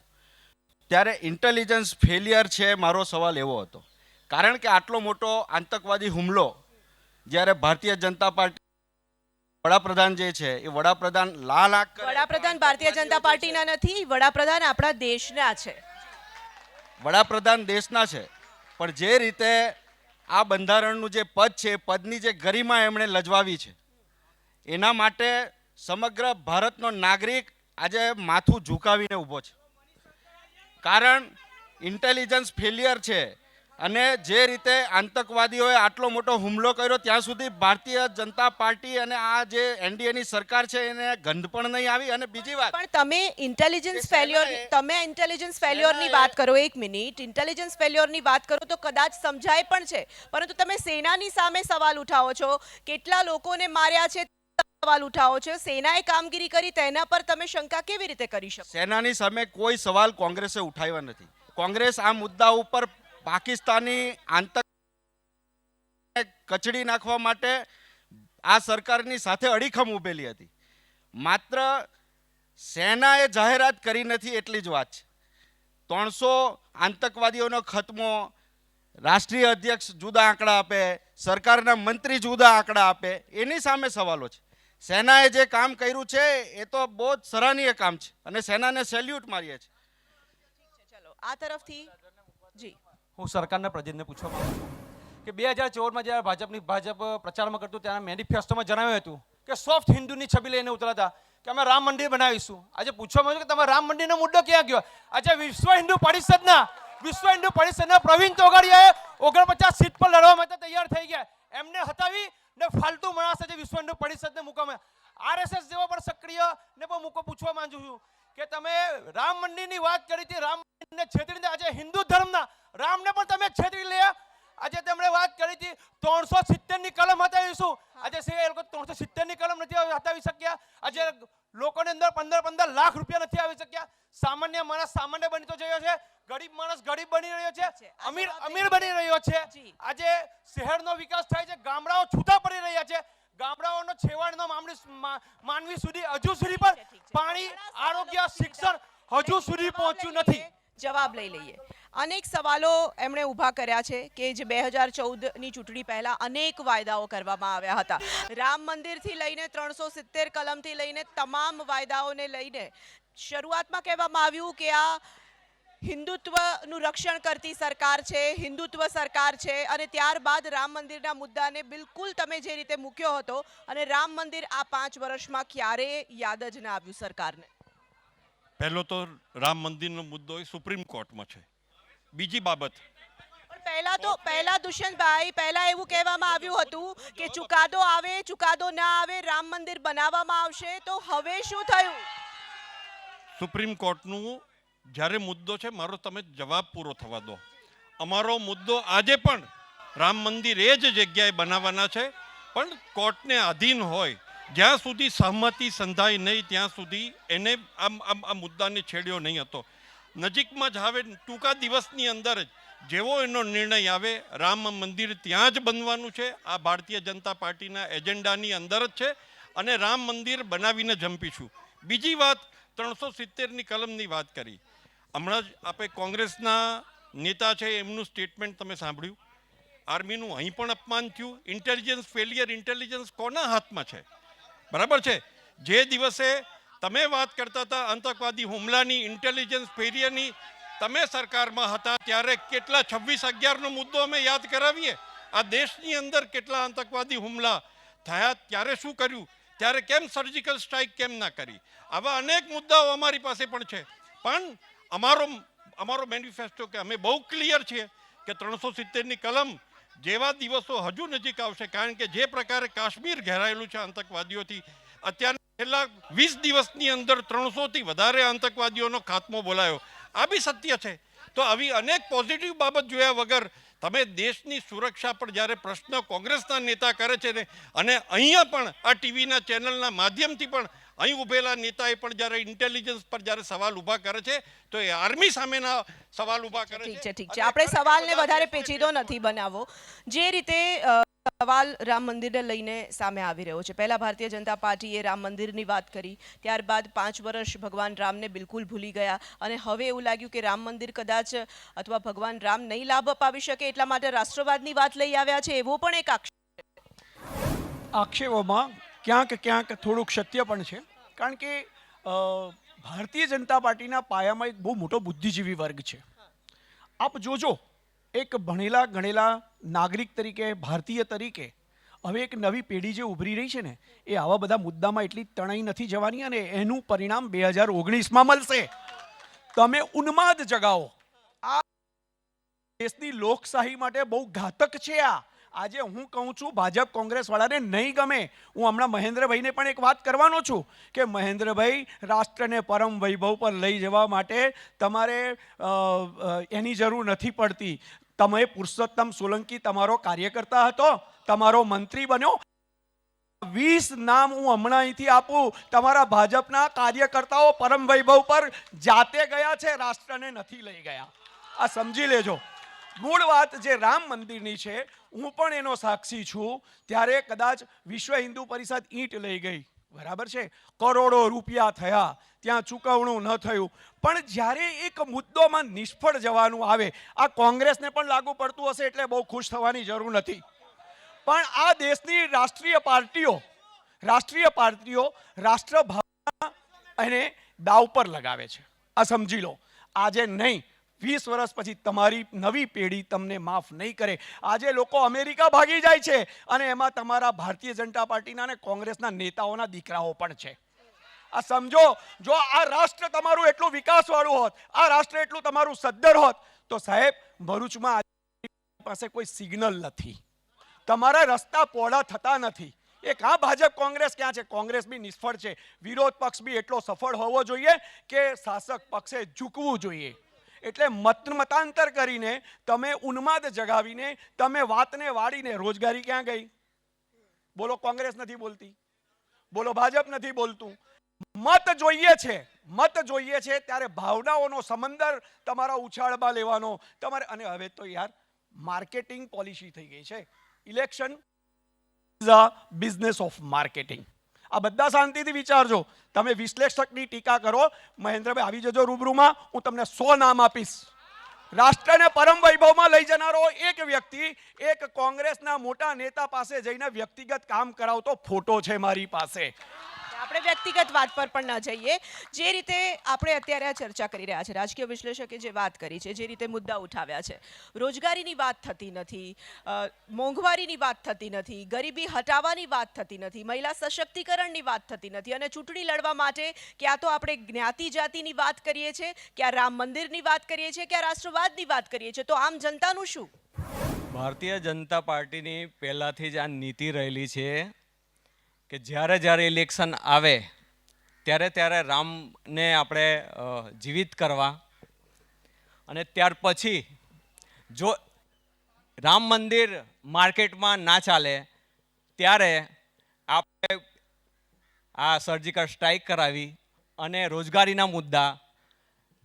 ત્યારે ઇન્ટેલિજન્સ ફેલિયર છે. મારો સવાલ એવો હતો કારણ કે આટલો મોટો આતંકવાદી હુમલો જ્યારે ભારતીય જનતા પાર્ટી વડાપ્રધાન જે છે એ વડાપ્રધાન વડાપ્રધાન ભારતીય જનતા પાર્ટીના નથી, વડાપ્રધાન આપણા દેશના છે. વડાપ્રધાન દેશના છે, પણ જે રીતે આ બંધારણનું જે પદ છે એ પદની જે ગરિમા એમણે લજવાવી છે, એના માટે સમગ્ર ભારતનો નાગરિક આજે માથું ઝુકાવીને ઊભો છે. કારણ ઇન્ટેલિજન્સ ફેલિયર છે, અને જે રીતે આતંકવાદીઓએ આટલો મોટો હુમલો કર્યો ત્યાં સુધી ભારતીય જનતા પાર્ટી અને આ જે એનડીએની સરકાર છે એને ગંધ પણ નહીં આવી. અને બીજી વાત, પણ તમે ઇન્ટેલિજન્સ ફેલ્યોરની વાત કરો, એક મિનિટ, ઇન્ટેલિજન્સ ફેલ્યોરની વાત કરો તો કદાચ સમજાય પણ છે, પરંતુ તમે સેનાની સામે સવાલ ઉઠાવો છો, કેટલા લોકોને માર્યા છે સવાલ ઉઠાવો છો, સેનાએ કામગીરી કરી તેના પર તમે શંકા કેવી રીતે કરી શકો? સેનાની સામે કોઈ સવાલ કોંગ્રેસે ઉઠાવ્યા નથી. કોંગ્રેસ આ મુદ્દા ઉપર પાકિસ્તાની આતંક કચડી નાખવા માટે આ સરકારની સાથે અડીખમ ઊભેલી હતી. માત્ર સેનાએ જાહેરાત કરી નથી એટલી જ વાત છે. 300 આતંકવાદીઓનો ખતમો, રાષ્ટ્રીય અધ્યક્ષ જુદા આંકડા આપે, સરકારના મંત્રી જુદા આંકડા આપે, એની સામે સવાલો છે. સેનાએ જે કામ કર્યું છે એ તો બહુ જ સરાહનીય કામ છે અને સેનાને સેલ્યુટ મારીએ છીએ. ચલો આ તરફથી જી. હું સરકારના પ્રતિનિધિને પૂછવા માંગુ છું કે 2014માં જ્યારે ભાજપ પ્રચારમાં કરતું ત્યારે મેનિફેસ્ટોમાં જણાવ્યું હતું કે સોફ્ટ હિન્દુની છબી લઈને ઉતર્યા હતા કે અમે રામ મંદિર બનાવીશું. આજે પૂછવા માંગુ છું કે તમારા રામ મંદિરનો મુદ્દો ક્યાં ગયો? આજે વિશ્વ હિન્દુ પરિષદના પ્રવીણ તોગડિયાએ 49 સીટ પર લડવા માટે તૈયાર થઈ ગયા. એમને હટાવી ને ફાલતુ માણસ જે વિશ્વ હિન્દુ પરિષદને મુકામે આરએસએસ જેવા પણ સક્રિય ને પણ મૂકો પૂછવા માંગુ છું કે તમે રામ મંદિરની વાત કરી હતી, રામ મંદિરને છેતરીને આજે હિન્દુ ધર્મના રામને પણ તમે છેતરી લે. આજે તેમણે વાત કરી હતી 370ની કલમ હટાવીશું. આજે એ લોકો 370ની કલમ નથી હટાવી શક્યા. આજે લોકોની અંદર 15 લાખ રૂપિયા નથી આવી શક્યા. સામાન્ય માણસ સામાન્ય બનતો જયો છે, ગરીબ માણસ ગરીબ બની રહ્યો છે, અમીર બની રહ્યો છે. આજે શહેરનો વિકાસ થાય છે, ગામડાઓ છૂટા પડી રહ્યા છે. ગામડાઓનો છેવાડનો માનવી સુધી હજુ સુધી પણ પાણી, આરોગ્ય, શિક્ષણ હજુ સુધી પહોંચ્યું નથી. જવાબ લઈ લઈએ. અનેક સવાલો એમણે ઊભા કર્યા છે કે જે 2014ની ચૂંટણી પહેલા અનેક વાયદાઓ કરવામાં આવ્યા હતા. રામ મંદિરથી લઈને 370 કલમથી લઈને તમામ વાયદાઓને લઈને શરૂઆતમાં કહેવામાં આવ્યું કે આ હિન્દુત્વનું રક્ષણ કરતી સરકાર છે, હિન્દુત્વ સરકાર છે, અને ત્યારબાદ રામ મંદિરના મુદ્દાને બિલકુલ તમે જે રીતે મૂક્યો હતો, અને રામ મંદિર આ 5 વર્ષમાં ક્યારેય યાદ જ ના આવ્યું સરકારને. પહેલો તો રામ મંદિરનો મુદ્દો એ સુપ્રીમ કોર્ટમાં છે. બીજી બાબત, પણ પહેલા દુષ્યંતભાઈ, પહેલા એવું કહેવામાં આવ્યું હતું કે ચુકાદો આવે ચુકાદો ના આવે રામ મંદિર બનાવવામાં આવશે, તો હવે શું થયું? સુપ્રીમ કોર્ટનું જ્યારે મુદ્દો છે, મારો તમે જવાબ પૂરો થવા દો. અમારો મુદ્દો આજે પણ રામ મંદિર એ જ જગ્યાએ બનાવવાના છે, પણ કોર્ટને આધીન હોય જ્યાં સુધી સહમતિ સંધાય નહીં ત્યાં સુધી એને આ મુદ્દાને છેડ્યો નહીં હતો. નજીકમાં જ હવે ટૂંકા દિવસની અંદર જ જેવો એનો નિર્ણય આવે, રામ મંદિર ત્યાં જ બનવાનું છે. આ ભારતીય જનતા પાર્ટીના એજન્ડાની અંદર જ છે અને રામ મંદિર બનાવીને જંપીશું. બીજી વાત, 370ની કલમની વાત કરી. હમણાં જ આપણે કોંગ્રેસના નેતા છે એમનું સ્ટેટમેન્ટ તમે સાંભળ્યું. આર્મીનું અહીં પણ અપમાન થયું. ઇન્ટેલિજન્સ ફેલિયર, ઇન્ટેલિજન્સ કોના હાથમાં છે? બરાબર છે. જે દિવસે તમે વાત કરતા હતા આતંકવાદી હુમલાની, ઇન્ટેલિજન્સ ફેલિયરની, તમે સરકારમાં હતા ત્યારે કેટલા 26/11નો મુદ્દો અમે યાદ કરાવીએ. આ દેશની અંદર કેટલા આતંકવાદી હુમલા થયા, ત્યારે શું કર્યું, ત્યારે કેમ સર્જિકલ સ્ટ્રાઇક કેમ ના કરી? આવા અનેક મુદ્દાઓ અમારી પાસે પણ છે. પણ અમારો મેનિફેસ્ટો કે અમે બહુ ક્લિયર છીએ કે 370ની કલમ જેવા દિવસો હજુ નજીક આવશે, કારણ કે જે પ્રકારે કાશ્મીર ઘેરાયેલું છે આતંકવાદીઓથી, અત્યારે છેલ્લા 20 દિવસની અંદર 300થી વધારે આતંકવાદીઓનો ખાત્મો બોલાયો. આ બી સત્ય છે. તો આવી અનેક પોઝિટિવ બાબત જોયા વગર તમે દેશની સુરક્ષા પર જ્યારે પ્રશ્ન કોંગ્રેસના નેતા કરે છે ને, અને અહીંયા પણ આ ટીવીના ચેનલના માધ્યમથી પણ અહીં ઉભેલા નેતાએ પણ જ્યારે ઇન્ટેલિજન્સ પર જ્યારે સવાલ ઊભા કરે છે, તો એ આર્મી સામેના સવાલ ઊભા કરે છે. ઠીક છે. આપણે સવાલને વધારે પેચીદો નથી બનાવવો. જે રીતે સવાલ રામ મંદિરને લઈને સામે આવી રહ્યો છે, પહેલા ભારતીય જનતા પાર્ટીએ રામ મંદિરની વાત કરી, ત્યારબાદ 5 વર્ષ ભગવાન રામને બિલકુલ ભૂલી ગયા, અને હવે એવું લાગ્યું કે રામ મંદિર કદાચ અથવા ભગવાન રામ નહીં લાભ અપાવી શકે, એટલા માટે રાષ્ટ્રવાદની વાત લઈ આવ્યા છે, એવો પણ એક આક્ષેપોમાં ક્યાંક થોડુંક સત્ય પણ છે. કારણ કે ભારતીય જનતા પાર્ટીના પાયામાં એક બહુ મોટો બુદ્ધિજીવી વર્ગ છે. આપ જોજો, એક ભણેલા ગણેલા નાગરિક તરીકે, ભારતીય તરીકે હવે એક નવી પેઢી જે ઉભરી રહી છે ને, એ આવા બધા મુદ્દામાં એટલી તણાઈ નથી જવાની અને એનું પરિણામ 2019માં મળશે. તમે ઉન્માદ જગાવો. આ દેશની લોકશાહી માટે બહુ ઘાતક છે. આજે હું કહું છું, ભાજપ કોંગ્રેસ વાળાને નહીં ગમે, હું હમણાં મહેન્દ્રભાઈને પણ એક વાત કરવાનો છું કે મહેન્દ્રભાઈ, રાષ્ટ્રને પરમ વૈભવ પર લઈ જવા માટે તમારે એની જરૂર નથી પડતી. તમે પુરુષોત્તમ સોલંકી તમારો કાર્યકર્તા હતો, તમારો મંત્રી બન્યો. 20 નામ હું હમણાં અહીંથી આપું. તમારા ભાજપના કાર્યકર્તાઓ પરમ વૈભવ પર જાતે ગયા છે, રાષ્ટ્રને નથી લઈ ગયા. આ સમજી લેજો. મૂળ વાત જે રામ મંદિરની છે, હું પણ એનો સાક્ષી છું. ત્યારે કદાચ વિશ્વ હિન્દુ પરિષદ ઈંટ લઈ ગઈ, બરાબર છે, કરોડો રૂપિયા થયા, ત્યાં ચૂકવણું ન થયું. પણ જ્યારે એક મુદ્દોમાં નિષ્ફળ જવાનું આવે, આ કોંગ્રેસને પણ લાગુ પડતું હશે એટલે બહુ ખુશ થવાની જરૂર નથી. પણ આ દેશની રાષ્ટ્રીય પાર્ટીઓ રાષ્ટ્રભાવના એને દાવ પર લગાવે છે. આ સમજી લો. આજે નહીં, 20 વર્ષ પછી તમારી નવી પેઢી તમને માફ નહીં કરે. આજે લોકો અમેરિકા ભાગી જાય છે અને એમાં તમારા ભારતીય જનતા પાર્ટીના અને કોંગ્રેસના નેતાઓના દીકરાઓ પણ છે. આ સમજો. જો આ રાષ્ટ્ર તમારું એટલું વિકાસવાળું હોત, આ રાષ્ટ્ર એટલું તમારું સદ્ધર હોત, તો સાહેબ ભરૂચમાં પાસે કોઈ સિગ્નલ નથી, તમારા રસ્તા પહોળા થતા નથી. એ કાં ભાજપ કોંગ્રેસ ક્યાં છે? કોંગ્રેસ બી નિષ્ફળ છે. વિરોધ પક્ષ બી એટલો સફળ હોવો જોઈએ કે શાસક પક્ષે ઝૂકવું જોઈએ. એટલે મતાંતર કરીને, તમે ઉન્માદ જગાવીને, તમે વાતને વાળીને, રોજગારી ક્યાં ગઈ? બોલો કોંગ્રેસ નથી બોલતી, બોલો ભાજપ નથી બોલતું. મત જોઈએ છે ત્યારે ભાવનાઓનો સમંદર તમારા ઉછાળમાં લેવાનો તમારે. અને હવે તો યાર માર્કેટિંગ પોલિસી થઈ ગઈ છે. Election is a business of marketing. આ બધા શાંતિથી વિચારજો. તમે વિશ્લેષકની ટીકા કરો, મહેન્દ્રભાઈ આવી જજો રૂબરૂમાં, હું તમને 100 નામ આપીશ. રાષ્ટ્રને પરમ વૈભવમાં લઈ જનારો એક વ્યક્તિ, એક કોંગ્રેસના મોટા નેતા પાસે જઈને વ્યક્તિગત કામ કરાવતો ફોટો છે મારી પાસે. આપણે વ્યક્તિગત વાત પર પણ ન જઈએ. જે રીતે આપણે અત્યારે આ ચર્ચા કરી રહ્યા છે, રાજકીય વિશ્લેષકે જે વાત કરી છે, જે રીતે મુદ્દા ઉઠાવ્યા છે, રોજગારીની વાત થતી નથી, મોંઘવારીની વાત થતી નથી, ગરીબી હટાવવાની વાત થતી નથી, મહિલા સશક્તિકરણની વાત થતી નથી, અને ચૂંટણી લડવા માટે ક્યાં તો આપણે જ્ઞાતિ જાતિની વાત કરીએ છીએ, ક્યાં રામ મંદિરની વાત કરીએ છીએ, ક્યાં રાષ્ટ્રવાદની વાત કરીએ છીએ. તો આમ જનતાનું શું? ભારતીય જનતા પાર્ટીની પહેલાંથી જ આ નીતિ રહેલી છે કે જ્યારે ઇલેક્શન આવે ત્યારે રામને આપણે જીવિત કરવા, અને ત્યાર પછી જો રામ મંદિર માર્કેટમાં ના ચાલે ત્યારે આપણે આ સર્જિકલ સ્ટ્રાઇક કરાવી અને રોજગારીના મુદ્દા,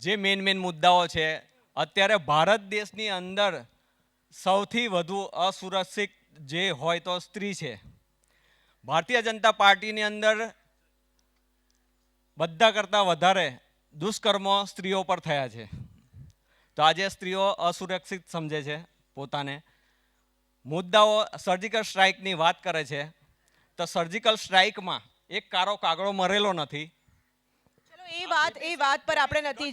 જે મેઇન મુદ્દાઓ છે. અત્યારે ભારત દેશની અંદર સૌથી વધુ અસુરક્ષિત જે હોય તો સ્ત્રી છે. ભારતીય જનતા પાર્ટીની અંદર બધા કરતાં વધારે દુષ્કર્મો સ્ત્રીઓ પર થયા છે. તો આજે સ્ત્રીઓ અસુરક્ષિત સમજે છે પોતાને. મુદ્દાઓ સર્જિકલ સ્ટ્રાઇકની વાત કરે છે, તો સર્જિકલ સ્ટ્રાઇકમાં એક કારો કાગડો મરેલો નથી. ચલો એ વાત પર આપણે નથી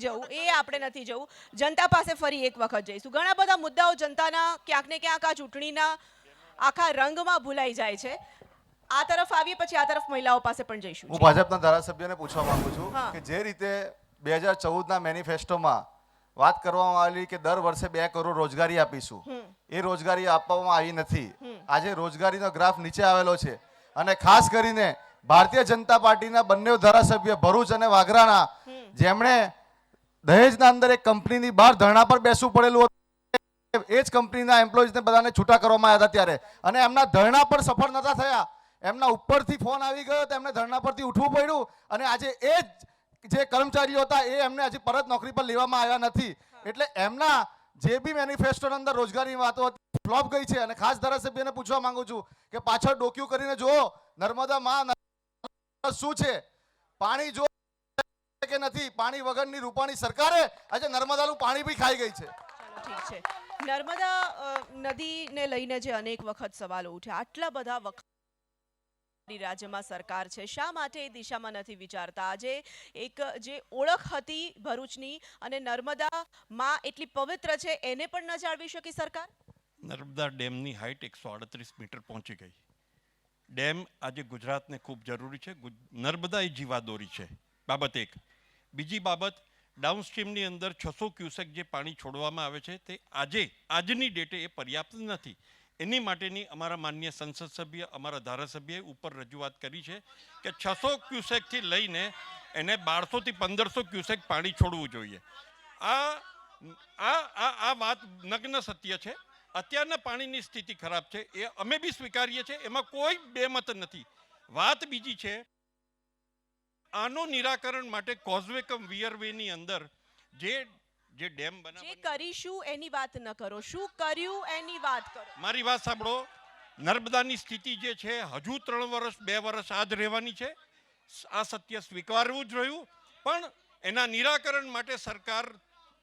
જવું. જનતા પાસે ફરી એક વખત જઈશું. ઘણા બધા મુદ્દાઓ જનતાના ક્યાંક ને ક્યાંક આ ચૂંટણીના આખા રંગમાં ભૂલાઈ જાય છે. આ તરફ આવીએ, પછી આ તરફ મહિલાઓ પાસે પણ જઈશું. હું ભાજપના ધારાસભ્યને પૂછવા માંગુ છું કે જે રીતે 2014ના મેનિફેસ્ટોમાં વાત કરવામાં આવેલી કે દર વર્ષે 2 કરોડ રોજગારી આપીશું, એ રોજગારી આપવામાં આવી નથી. આજે રોજગારીનો ગ્રાફ નીચે આવેલો છે. અને ખાસ કરીને ભારતીય જનતા પાર્ટીના બંને ધારાસભ્ય ભરૂચ અને વાગરાના, જેમણે દહેજના અંદર એક કંપનીની બહાર ધરણા પર બેસવું પડેલું હતું, એ જ કંપનીના એમ્પ્લોઈઝને બધાને છૂટા કરવામાં આવ્યા હતા ત્યારે, અને એમના ધરણા પર સફળ નતા થયા. એમના ઉપરથી ફોન આવી ગયો તો એમને ધરણા પરથી ઉઠવું પડ્યું, અને આજે એ જ જે કર્મચારીઓ હતા એ એમને હજી પરત નોકરી પર લેવામાં આવ્યા નથી. એટલે એમના જે બી મેનિફેસ્ટોની અંદર રોજગારીની વાતો હતી ફ્લોપ ગઈ છે. અને ખાસ ધારાસભ્યને પૂછવા માંગુ છું કે પાછળ ડોક્યુ કરીને જુઓ, નર્મદા માં શું છે, પાણી જો કે નથી. પાણી વગરની રૂપાણી સરકારે આજે નર્મદાનું પાણી બી ખાઈ ગઈ છે. ઠીક છે. નર્મદા નદીને લઈને જે અનેક વખત સવાલો ઉઠ્યા, આટલા બધા વખત રાજ્યમાં સરકાર છે, શા માટે એ દિશામાં નથી વિચારતા? આજે એક જે ઓળખ હતી ભરૂચની અને નર્મદામાં એટલી પવિત્ર છે, એને પણ ન જાળવી શકી સરકાર? નર્મદા ડેમની હાઇટ 138 મીટર પહોંચી ગઈ. ડેમ આજે ગુજરાતને ખૂબ જરૂરી છે. નર્મદા એ જીવાદોરી છે, બાબત એક. બીજી બાબત, ડાઉનસ્ટ્રીમની અંદર 600 ક્યુસેક જે પાણી છોડવામાં આવે છે તે આજની ડેટે એ પર્યાપ્ત નથી. એની માટેની અમારા માનનીય સંસદ સભ્ય, અમારા ધારાસભ્યએ ઉપર રજૂઆત કરી છે કે 600 ક્યુસેકથી લઈને એને 1200થી 1500 ક્યુસેક પાણી છોડવું જોઈએ. આ વાત નગ્ન સત્ય છે. અત્યારના પાણીની સ્થિતિ ખરાબ છે, એ અમે બી સ્વીકારીએ છીએ, એમાં કોઈ બેમત નથી. વાત બીજી છે, આનું નિરાકરણ માટે કોઝવે કમ વિયરવેની અંદર જે ડેમ જે કરીશું એની વાત ન કરો, શું કર્યું એની વાત કરો. મારી વાત સાંભળો. નર્મદાની સ્થિતિ જે છે હજુ 3 વર્ષ 2 વર્ષ આ જ રહેવાની છે. આ સત્ય સ્વીકારવું જ રહ્યું. પણ એના નિરાકરણ માટે સરકાર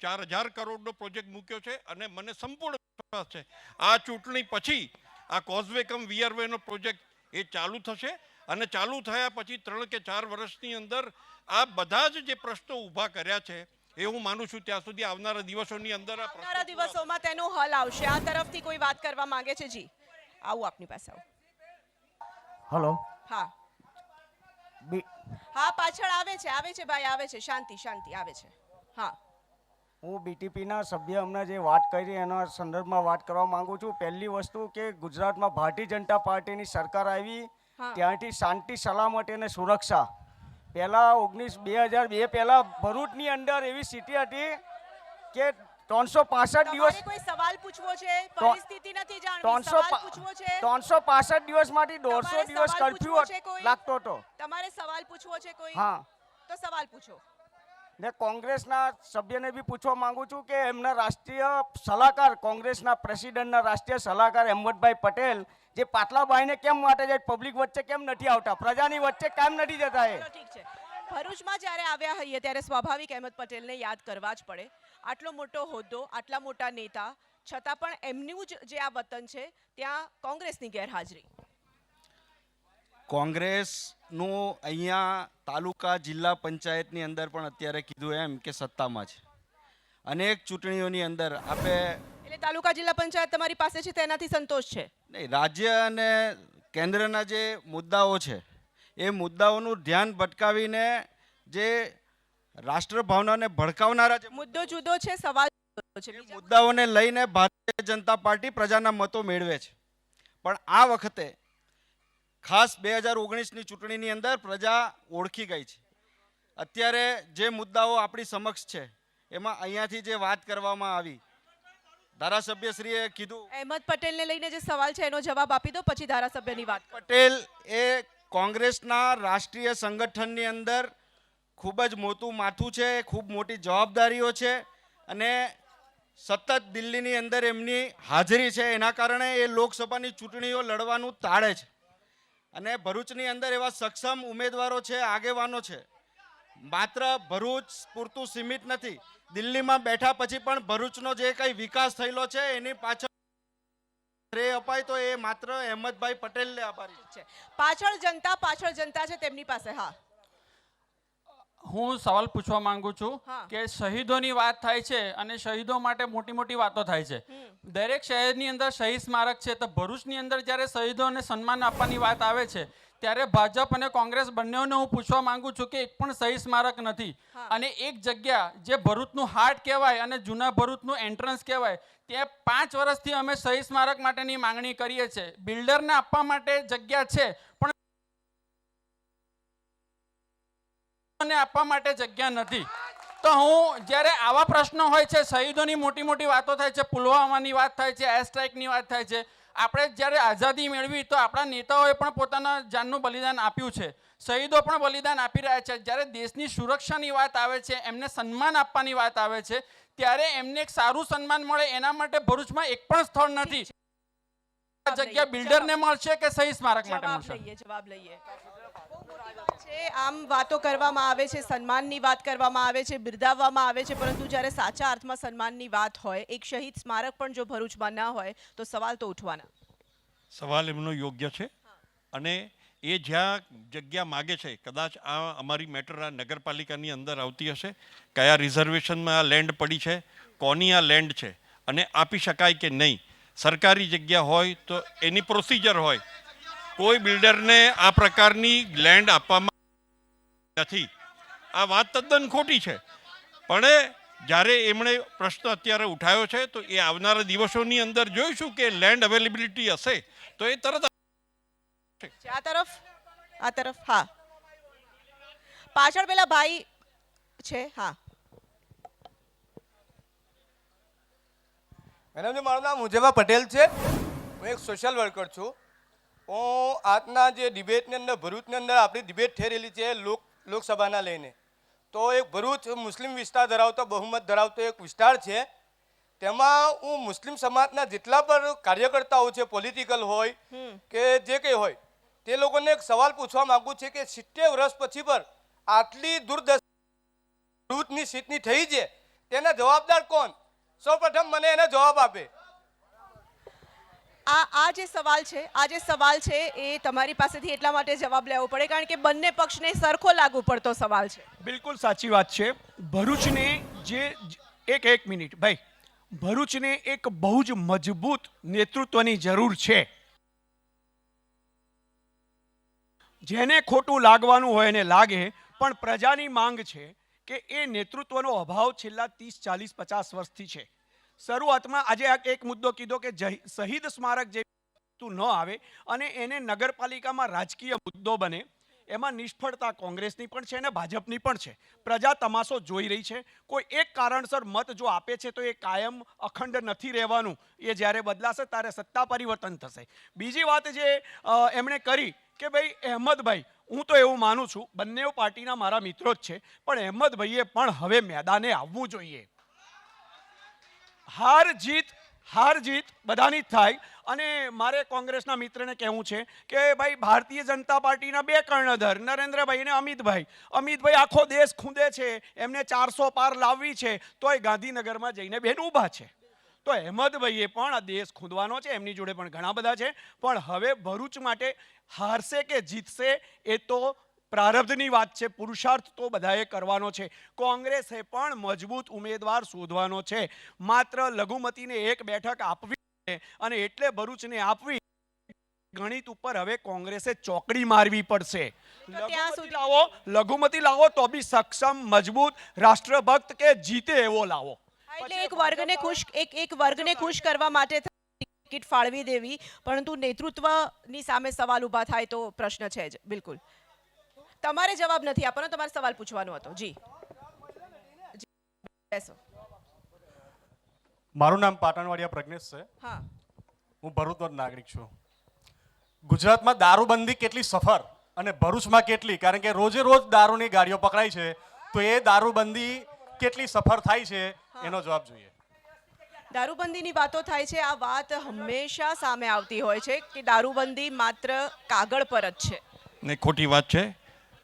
4000 કરોડનો પ્રોજેક્ટ મૂક્યો છે અને મને સંપૂર્ણ વિશ્વાસ છે આ ચૂંટણી પછી આ કોઝવે કમ વિયરવેનો પ્રોજેક્ટ એ ચાલુ થશે અને ચાલુ થયા પછી 3 કે 4 વર્ષની અંદર આ બધા જ જે પ્રશ્નો ઊભા કર્યા છે એ હું માનું છું ત્યાં સુધી આવનારા દિવસોની અંદર આવનારા દિવસોમાં તેનો હલ આવશે. આ તરફથી કોઈ વાત કરવા માંગે છે? જી, આવું આપની પાસે આવો. હેલો. હા હા, પાછળ આવે છે ભાઈ, આવે છે. શાંતિ આવે છે. હા, હું બીટીપીના સભ્ય હમણાં જે વાત કરી એના સંદર્ભમાં વાત કરવા માંગુ છું. પહેલી વસ્તુ કે ગુજરાતમાં ભારતીય જનતા પાર્ટીની સરકાર આવી ત્યાંથી શાંતિ, સલામતી અને સુરક્ષા પહેલા 2002 પહેલા ભરૂચની અંદર એવી સ્થિતિ હતી કે 365 દિવસ. કોઈ સવાલ પૂછવો છે? પરિસ્થિતિ નથી જાણવી, સવાલ પૂછવો છે. 365 દિવસમાંથી 150 દિવસ કર્ફ્યુ લાગતો હતો. તમારે સવાલ પૂછવો છે કોઈ? હા, તો સવાલ પૂછો. ને કોંગ્રેસના સભ્યને બી પૂછવા માંગુ છું કે એમના રાષ્ટ્રીય સલાહકાર, કોંગ્રેસના પ્રેસિડેન્ટના રાષ્ટ્રીય સલાહકાર અહેમદભાઈ પટેલ જે પાટલાભાઈને કેમ માટે જાય, પબ્લિક વચ્ચે કેમ નથી આવતા, પ્રજાની વચ્ચે કેમ નથી જતા? ઠીક છે, ભરૂચમાં જ્યારે આવ્યા હોઈએ ત્યારે સ્વાભાવિક અહેમદ પટેલને યાદ કરવા જ પડે. આટલો મોટો હોદ્દો, આટલા મોટા નેતા, છતાં પણ એમનું જ જે આ વતન છે ત્યાં કોંગ્રેસની ગેરહાજરી. કોંગ્રેસનું અહીંયા તાલુકા જિલ્લા પંચાયતની અંદર પણ અત્યારે કીધું એમ કે સત્તામાં છે. અનેક ચૂંટણીઓની અંદર એટલે તાલુકા જિલ્લા પંચાયત તમારી પાસે છે તેનાથી સંતોષ છે? નહીં, રાજ્ય અને કેન્દ્રના જે મુદ્દાઓ છે એ મુદ્દાઓનું ધ્યાન ભટકાવીને જે રાષ્ટ્રભાવનાને ભડકાવનારા જે મુદ્દો જુદો છે, સવાલ જુદો છે. મુદ્દાઓને લઈને ભારતીય જનતા પાર્ટી પ્રજાના મતો મેળવે છે. પણ આ વખતે ખાસ 2019ની ચૂંટણીની અંદર પ્રજા ઓળખી ગઈ છે. અત્યારે જે મુદ્દાઓ આપણી સમક્ષ છે એમાં અહીંયાથી જે વાત કરવામાં આવી, ધારાસભ્યશ્રીએ કીધું. અહેમદ પટેલને લઈને જે સવાલ છે એનો જવાબ આપી દો, પછી ધારાસભ્યની વાત. પટેલ એ કોંગ્રેસના રાષ્ટ્રીય સંગઠનની અંદર ખૂબ જ મોટું માથું છે, ખૂબ મોટી જવાબદારીઓ છે અને સતત દિલ્હીની અંદર એમની હાજરી છે. એના કારણે એ લોકસભાની ચૂંટણીઓ લડવાનું ટાળે છે અને ભરૂચની અંદર એવા સક્ષમ ઉમેદવારો છે, આગેવાનો છે. માત્ર ભરૂચ પૂરતું સીમિત નથી, દિલ્હીમાં બેઠા પછી પણ ભરૂચનો જે કંઈ વિકાસ થયેલો છે એની પાછળ શ્રેય અપાય તો એ માત્ર અહેમદભાઈ પટેલને આભારી છે. પાછળ જનતા છે તેમની પાસે. હા, હું સવાલ પૂછવા માંગુ છું કે શહીદોની વાત થાય છે અને શહીદો માટે મોટી મોટી વાતો થાય છે. દરેક શહેરની અંદર શહીદ સ્મારક છે, તો ભરૂચની અંદર જ્યારે શહીદોને સન્માન આપવાની વાત આવે છે ત્યારે ભાજપ અને કોંગ્રેસ બંનેઓને હું પૂછવા માંગુ છું કે એક પણ શહીદ સ્મારક નથી. અને એક જગ્યા જે ભરૂચનું હાર્ટ કહેવાય અને જૂના ભરૂચનું એન્ટ્રન્સ કહેવાય, ત્યાં 5 વર્ષથી અમે શહીદ સ્મારક માટેની માંગણી કરીએ છીએ. બિલ્ડરને આપવા માટે જગ્યા છે પણ આપવા માટે જગ્યા નથી. તો હું જ્યારે આવા પ્રશ્નો હોય છે, શહીદોની મોટી મોટી વાતો થાય છે, પુલવામાની વાત થાય છે, એર સ્ટ્રાઇકની વાત થાય છે. આપણે જ્યારે આઝાદી મેળવી તો આપણા નેતાઓએ પણ પોતાના જાનનું બલિદાન આપ્યું છે, શહીદો પણ બલિદાન આપી રહ્યા છે. જ્યારે દેશની સુરક્ષાની વાત આવે છે, એમને સન્માન આપવાની વાત આવે છે, ત્યારે એમને એક સારું સન્માન મળે એના માટે ભરૂચમાં એક પણ સ્થળ નથી. જગ્યા બિલ્ડરને મળશે કે શહીદ સ્મારક માટે મળશે? જવાબ લઈએ. આમ વાતો કરવામાં આવે છે, સન્માનની વાત કરવામાં આવે છે, બિરદાવવામાં આવે છે, પરંતુ જ્યારે સાચા અર્થમાં સન્માનની વાત હોય, એક શહીદ સ્મારક પણ જો ભરૂચમાં ના હોય તો સવાલ તો ઉઠવાના. સવાલ એમનો યોગ્ય છે અને એ જ્યાં જગ્યા માગે છે, કદાચ આ અમારી મેટર આ નગરપાલિકાની અંદર આવતી હશે, કયા રિઝર્વેશનમાં આ લેન્ડ પડી છે, કોની આ લેન્ડ છે અને આપી શકાય કે નહીં. સરકારી જગ્યા હોય તો એની પ્રોસિજર હોય. કોઈ બિલ્ડરને આ પ્રકારની લેન્ડ આપવામાં નથી. આ વાત તદ્દન ખોટી છે. પણ જ્યારે એમણે પ્રશ્ન અત્યારે ઉઠાવ્યો છે તો એ આવનારા દિવસોની અંદર જોઈશું કે લેન્ડ અવેલેબિલિટી હશે તો એ તરત આ તરફ હા, પાછળ પેલા ભાઈ છે. હા મેડમ, મારું નામ મુજેબા પટેલ છે. હું એક સોશિયલ વર્કર છું. હું આજના જે ડિબેટની અંદર ભરૂચની અંદર આપણી ડિબેટ થઈ રહેલી છે લોકસભાના લઈને, તો એક ભરૂચ મુસ્લિમ વિસ્તાર ધરાવતો બહુમત ધરાવતો એક વિસ્તાર છે. તેમાં હું મુસ્લિમ સમાજના જેટલા પણ કાર્યકર્તાઓ છે, પોલિટિકલ હોય કે જે કંઈ હોય, તે લોકોને એક સવાલ પૂછવા માંગુ છે કે 70 વર્ષ પછી પર આટલી દુર્દશા ભરૂચની સીટની થઈ છે, તેના જવાબદાર કોણ? સૌપ્રથમ મને એનો જવાબ આપે. આ જે સવાલ છે એ તમારી પાસેથી એટલા માટે જવાબ લેવો પડે કારણ કે બંને પક્ષને સરખો લાગુ પડતો સવાલ છે. બિલકુલ સાચી વાત છે. ભરૂચને એક મિનિટ ભાઈ, ભરૂચને એક બહુ જ મજબૂત નેતૃત્વની જરૂર છે. જેને ખોટું લાગવાનું હોય એને લાગે, પણ પ્રજાની માંગ છે કે એ નેતૃત્વનો અભાવ છેલ્લા 30, 40, 50 વર્ષથી છે. શરૂઆતમાં આજે એક મુદ્દો કીધો કે શહીદ સ્મારક જે ન આવે અને એને નગરપાલિકામાં રાજકીય મુદ્દો બને, એમાં નિષ્ફળતા કોંગ્રેસની પણ છે અને ભાજપની પણ છે. પ્રજા તમાશો જોઈ રહી છે. કોઈ એક કારણસર મત જો આપે છે તો એ કાયમ અખંડ નથી રહેવાનું. એ જ્યારે બદલાશે ત્યારે સત્તા પરિવર્તન થશે. બીજી વાત જે એમણે કરી કે ભાઈ અહેમદભાઈ, હું તો એવું માનું છું, બંને પાર્ટીના મારા મિત્રો જ છે, પણ અહેમદભાઈએ પણ હવે મેદાને આવવું જોઈએ. હાર જીત બધાની જ થાય. અને મારે કોંગ્રેસના મિત્રને કહેવું છે કે ભાઈ ભારતીય જનતા પાર્ટીના બે કર્ણધર નરેન્દ્રભાઈ અને અમિતભાઈ આખો દેશ ખૂંદે છે, એમને 400 પાર લાવવી છે, તોય ગાંધીનગરમાં જઈને બેન ઊભા છે. તો અહેમદભાઈએ પણ આ દેશ ખૂંદવાનો છે, એમની જોડે પણ ઘણા બધા છે. પણ હવે ભરૂચ માટે હારશે કે જીતશે એ તો પ્રારબ્ધની વાત છે. પુરુષાર્થ તો બધાએ કરવાનો છે. કોંગ્રેસે પણ મજબૂત ઉમેદવાર શોધવાનો છે. માત્ર લઘુમતીને એક બેઠક આપવી અને એટલે ભરૂચને આપવી, ગણિત ઉપર હવે કોંગ્રેસે ચોકડી મારવી પડશે. લઘુમતી લાવો તો બી સક્ષમ, મજબૂત, રાષ્ટ્રભક્ત કે જીતે એવો લાવો. એટલે એક વર્ગને ખુશ કરવા માટે ટિકિટ ફાળવી દેવી, પરંતુ નેતૃત્વની સામે સવાલ ઊભા થાય તો પ્રશ્ન છે જ. બિલકુલ, તમારે જવાબ નથી આપવાનો, તમારે સવાલ પૂછવાનો હતો. જી બેસો. મારું નામ પાટણવાડિયા પ્રજ્ઞેશ છે. હા, હું ભરૂચનો નાગરિક છું. ગુજરાતમાં દારૂબંધી કેટલી સફળ અને ભરૂચમાં કેટલી, કારણ કે રોજે રોજ દારૂની ગાડીઓ પકડાય છે, તો એ દારૂબંધી કેટલી સફળ થાય છે એનો જવાબ જોઈએ. દારૂબંધીની વાતો થાય છે, આ વાત હંમેશા સામે આવતી હોય છે કે દારૂબંધી માત્ર કાગળ પર જ છે. ને ખોટી વાત છે.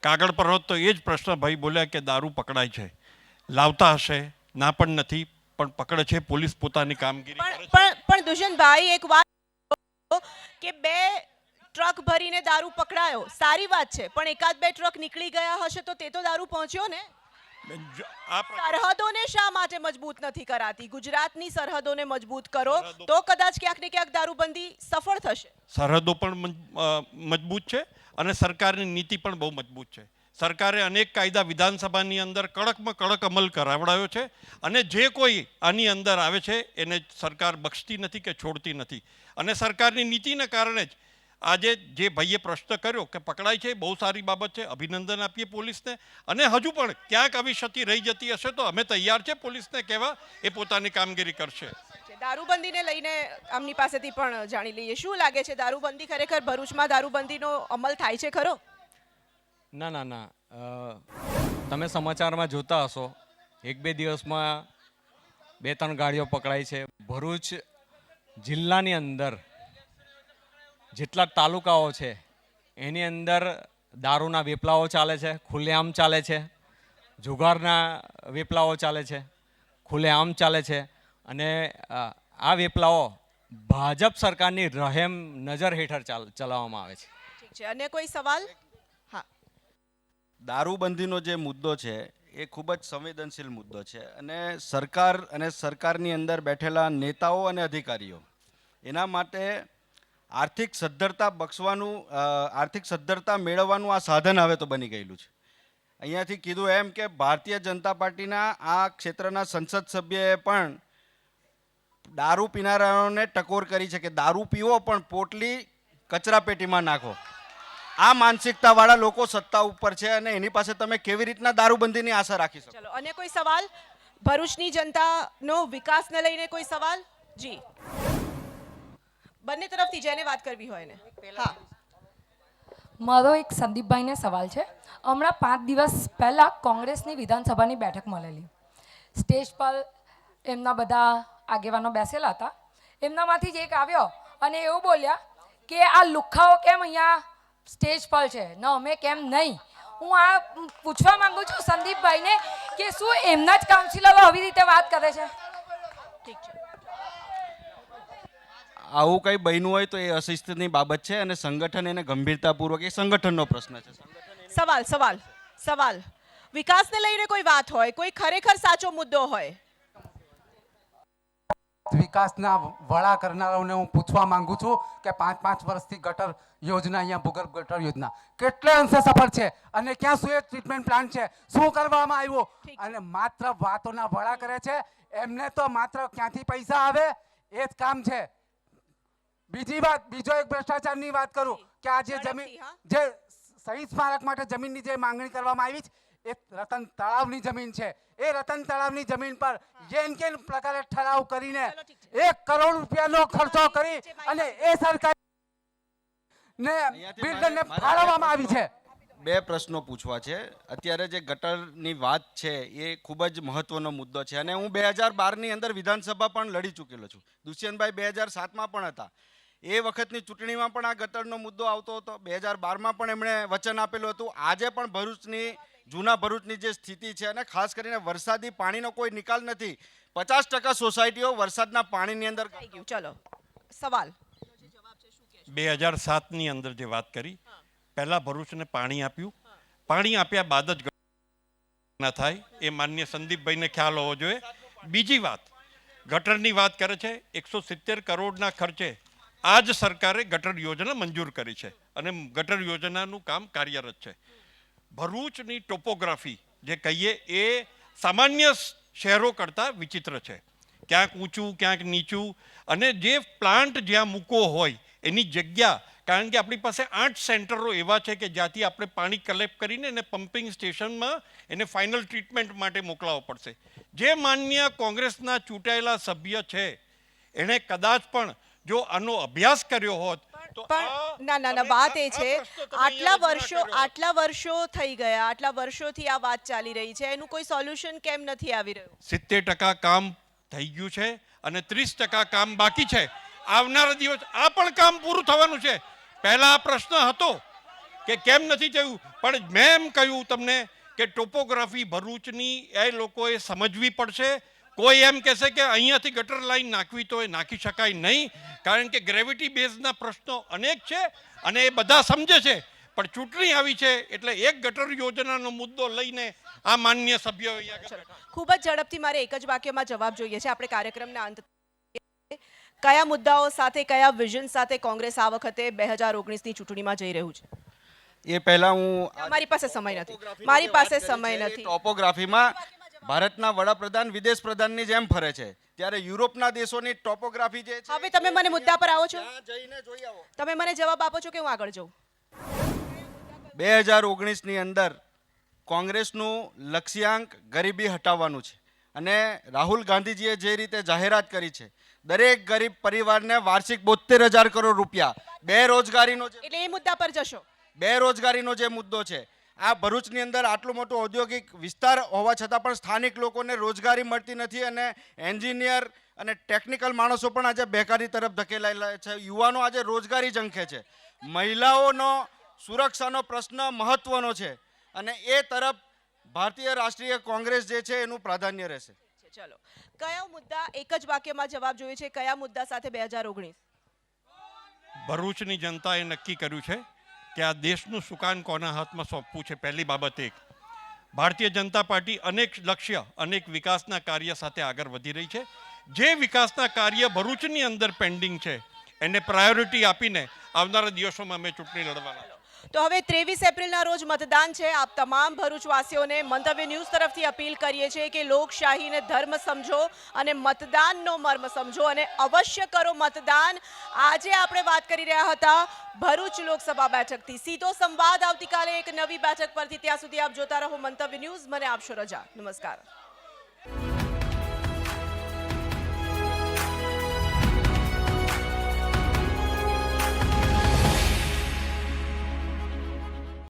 કાગળ પર હોત તો એ જ પ્રશ્ન ભાઈ બોલ્યા કે દારૂ પકડાય છે. લાવતા હશે, ના પણ નથી, પણ પકડે છે. પોલીસ પોતાની કામગીરી કરે છે. પણ દુષ્યંતભાઈ, એક વાત કે 2 ટ્રક ભરીને દારૂ પકડાયો, સારી વાત છે, પણ એકાદ 2 ટ્રક નીકળી ગયા હશે તો તે તો દારૂ પહોંચ્યો ને. સરહદોને શા માટે મજબૂત નથી કરાતી? ગુજરાતની સરહદોને મજબૂત કરો તો કદાચ ક્યાંક ને ક્યાંક દારૂબંધી સફળ થશે. સરહદો પણ મજબૂત છે અને સરકારની નીતિ પણ બહુ મજબૂત છે. સરકારે અનેક કાયદા વિધાનસભાની અંદર કડકમાં કડક અમલ કરાવડાયો છે અને જે કોઈ આની અંદર આવે છે એને સરકાર બક્ષતી નથી કે છોડતી નથી. અને સરકારની નીતિના કારણે જ આજે જે ભાઈએ પ્રશ્ન કર્યો કે પકડાય છે, બહુ સારી બાબત છે. અભિનંદન આપીએ પોલીસને. અને હજુ પણ ક્યાંક આવી ક્ષતિ રહી જતી હશે તો અમે તૈયાર છે પોલીસને કહેવા, એ પોતાની કામગીરી કરશે. દારૂબંધીને લઈને આમની પાસેથી પણ જાણી લઈએ. શું લાગે છે, દારૂબંધી ખરેખર ભરૂચમાં દારૂબંધીનો અમલ થાય છે ખરો? ના, તમે સમાચારમાં જોતા હશો, 1-2 દિવસમાં 2-3 ગાડીઓ પકડાઈ છે. ભરૂચ જિલ્લાની અંદર જેટલા તાલુકાઓ છે એની અંદર દારૂના વેપલાઓ ચાલે છે, ખુલ્લેઆમ ચાલે છે. જુગારના વેપલાઓ ચાલે છે, ખુલ્લેઆમ ચાલે છે. અને આ વેપલાઓ ભાજપ સરકારની રહેમ નજર હેઠળ ચલાવવામાં આવે છે. ઠીક છે, અન્ય કોઈ સવાલ? હા, દારૂબંધીનો જે મુદ્દો છે એ ખૂબ જ સંવેદનશીલ મુદ્દો છે અને સરકાર અને સરકારની અંદર બેઠેલા નેતાઓ અને અધિકારીઓ એના માટે આર્થિક સદ્ધરતા બક્ષવાનું આર્થિક સદ્ધરતા મેળવવાનું આ સાધન હવે તો બની ગયેલું છે. અહીંયાથી કીધું એમ કે ભારતીય જનતા પાર્ટીના આ ક્ષેત્રના સંસદ સભ્યએ પણ દારૂ પીનારાઓને ટકોર કરી છે કે દારૂ પીવો પણ પોટલી કચરા પેટીમાં નાખો. આ માનસિકતાવાળા લોકો સત્તા ઉપર છે અને એની પાસે તમે કેવી રીતના દારૂબંધીની આશા રાખી શકો? ચલો, અન્ય કોઈ સવાલ? ભરૂચની જનતાનો વિકાસને લઈને કોઈ સવાલ? જી, બંને તરફથી જેને વાત કરવી હોય ને. હા, મારો એક સંદીપભાઈને સવાલ છે. હમણાં 5 દિવસ પહેલાં કોંગ્રેસની વિધાનસભાની બેઠક મળેલી. સ્ટેજ પર એમના બધા આગેવાનો બેસેલા હતા. એમનામાંથી જ એક આવ્યો અને એવું બોલ્યા કે આ લુખ્ખાઓ કેમ અહીંયા સ્ટેજ પર છે ને અમે કેમ નહીં. હું આ પૂછવા માંગુ છું સંદીપભાઈને કે શું એમના જ કાઉન્સિલરો આવી રીતે વાત કરે છે? ઠીક છે. આવું કંઈ બન્યું હોય તો એ અશિસ્તની બાબત છે અને સંગઠન એને ગંભીરતાપૂર્વક એ સંગઠનનો પ્રશ્ન છે. સવાલ સવાલ સવાલ વિકાસને લઈને કોઈ વાત હોય, કોઈ ખરેખર સાચો મુદ્દો હોય. વિકાસના વડા કરનારાઓને હું પૂછવા માંગુ છું કે 5 વર્ષથી ગટર યોજના, અહીંયા ભૂગર્ભ ગટર યોજના કેટલે અંશે સફળ છે અને ક્યાં શું એક ટ્રીટમેન્ટ પ્લાન્ટ છે, શું કરવામાં આવ્યું? અને માત્ર વાતોના વડા કરે છે. એમને તો માત્ર ક્યાંથી પૈસા આવે એ જ કામ છે. બીજી વાત, બીજો એક ભ્રષ્ટાચારની વાત કરું કે આ જે જમીન, જે શહીદ સ્મારક માટે જમીનની જે માંગણી કરવામાં આવી છે એ રતન તળાવની જમીન છે. એ રતન તળાવની જમીન પર જેન કેન પ્રકારે ઠરાવ કરીને 1 કરોડ રૂપિયાનો ખર્ચો કરી અને એ સરકાર ને બિલ્ડરને ફાળવવામાં આવી છે. 2 પ્રશ્નો પૂછવા છે. અત્યારે જે ગટરની વાત છે એ ખૂબ જ મહત્વનો મુદ્દો છે અને હું 2012ની અંદર વિધાનસભા પણ લડી ચૂકેલો છું. દુષ્યંતભાઈ 2007માં પણ હતા. એ વખતની ચૂંટણીમાં પણ આ ગટરનો મુદ્દો આવતો હતો. 2012માં પણ એમણે વચન આપેલું હતું. આજે પણ ભરૂચની, જૂના ભરૂચની જે સ્થિતિ છે અને ખાસ કરીને વરસાદી પાણીનો કોઈ નિકાલ નથી. 50% સોસાયટીઓ વરસાદના પાણીની અંદર. ચલો, સવાલ. 2007ની અંદર જે વાત કરી, પહેલાં ભરૂચને પાણી આપ્યું, પાણી આપ્યા બાદ જ ના થાય એ માન્ય સંદીપભાઈને ખ્યાલ હોવો જોઈએ. બીજી વાત, ગટરની વાત કરે છે. 170 કરોડના ખર્ચે આ જ સરકારે ગટર યોજના મંજૂર કરી છે અને ગટર યોજનાનું કામ કાર્યરત છે. ભરૂચની ટોપોગ્રાફી જે કહીએ એ સામાન્ય શહેરો કરતાં વિચિત્ર છે. ક્યાંક ઊંચું, ક્યાંક નીચું, અને જે પ્લાન્ટ જ્યાં મૂકવો હોય એની જગ્યા, કારણ કે આપણી પાસે 8 સેન્ટરો એવા છે કે જ્યાંથી આપણે પાણી કલેક્ટ કરીને એને પમ્પિંગ સ્ટેશનમાં એને ફાઇનલ ટ્રીટમેન્ટ માટે મોકલાવવો પડશે. જે માન્ય કોંગ્રેસના ચૂંટાયેલા સભ્ય છે એણે કદાચ પણ જો આનો અભ્યાસ કર્યો હોત તો ના વાત એ છે આટલા વર્ષો થઈ ગયા, આટલા વર્ષોથી આ વાત ચાલી રહી છે, એનું કોઈ સોલ્યુશન કેમ નથી આવી રહ્યું? 70% કામ થઈ ગયું છે અને 30% કામ બાકી છે. આવનારા દિવસ આ પણ કામ પૂરું થવાનું છે. પહેલા આ પ્રશ્ન હતો કે કેમ નથી થયું, પણ મેં એમ કહ્યું તમને કે ટોપોગ્રાફી ભરૂચની એ લોકોએ સમજવી પડશે. કોઈ એમ કહેશે કે અહીંયાથી ગટર લાઈન નાખવી તો એ નાખી શકાય નહીં, કારણ કે ગ્રેવિટી બેઝના પ્રશ્નો અનેક છે અને એ બધા સમજે છે. પણ ચૂંટણી આવી છે એટલે એક ગટર યોજનાનો મુદ્દો લઈને આ માન્ય સભ્યો ખૂબ જ ઝડપથી મારે એક જ વાક્યમાં જવાબ જોઈએ છે. આપણે કાર્યક્રમના અંત, કયા મુદ્દાઓ સાથે, કયા વિઝન સાથે કોંગ્રેસ આ વખતે 2019ની ચૂંટણીમાં જઈ રહ્યું છે? એ પહેલા હું, મારી પાસે સમય નથી. ટોપોગ્રાફીમાં ભારતના વડાપ્રધાન વિદેશ પ્રધાનની જેમ ફરે છે, ત્યારે યુરોપના દેશોની ટોપોગ્રાફી જે છે. હવે તમે મને મુદ્દા પર આવો છો, જઈને જોઈ આવો. તમે મને જવાબ આપો છો કે હું આગળ જાઉં? 2019ની અંદર કોંગ્રેસનું લક્ષ્યાંક ગરીબી હટાવવાનું છે અને રાહુલ ગાંધીજીએ જે રીતે જાહેરાત કરી છે, દરેક ગરીબ પરિવારને વાર્ષિક 72,000 કરોડ રૂપિયા, બેરોજગારીનો, એટલે એ મુદ્દા પર જશો? બેરોજગારીનો જે મુદ્દો છે, આ ભરૂચની અંદર આટલો મોટો ઔદ્યોગિક વિસ્તાર હોવા છતાં પણ સ્થાનિક લોકોને રોજગારી મળતી નથી અને એન્જિનિયર અને ટેકનિકલ માણસો પણ આજે બેકારી તરફ ધકેલાયેલા છે. યુવાનો આજે રોજગારી ઝંખે છે. મહિલાઓનો સુરક્ષાનો પ્રશ્ન મહત્વનો છે અને એ તરફ ભારતીય રાષ્ટ્રીય કોંગ્રેસ જે છે એનું પ્રાધાન્ય રહેશે. ચલો, કયા મુદ્દા, એક જ વાક્યમાં જવાબ જોઈએ છે, કયા મુદ્દા સાથે 2019? ભરૂચની જનતાએ નક્કી કર્યું છે કે આ દેશનું સુકાન કોના હાથમાં સોંપવું છે. પહેલી બાબત એક, ભારતીય જનતા પાર્ટી અનેક લક્ષ્ય, અનેક વિકાસના કાર્ય સાથે આગળ વધી રહી છે. જે વિકાસના કાર્ય ભરૂચની અંદર પેન્ડિંગ છે એને પ્રાયોરિટી આપીને આવનારા દિવસોમાં અમે ચૂંટણી લડવાના. તો હવે 23 એપ્રિલના રોજ મતદાન છે. આપ તમામ ભરૂચવાસીઓને મંતવ્ય ન્યૂઝ તરફથી અપીલ કરીએ છીએ કે લોકશાહીને ધર્મ સમજો અને મતદાનનો મર્મ સમજો અને અવશ્ય કરો મતદાન. આજે આપણે વાત કરી રહ્યા હતા ભરૂચ લોકસભા બેઠકથી. સીધો સંવાદ આવતીકાલે એક નવી બેઠક પરથી. ત્યાં સુધી આપ જોતા રહો મંતવ્ય ન્યૂઝ. મને આપશો રજા. નમસ્કાર.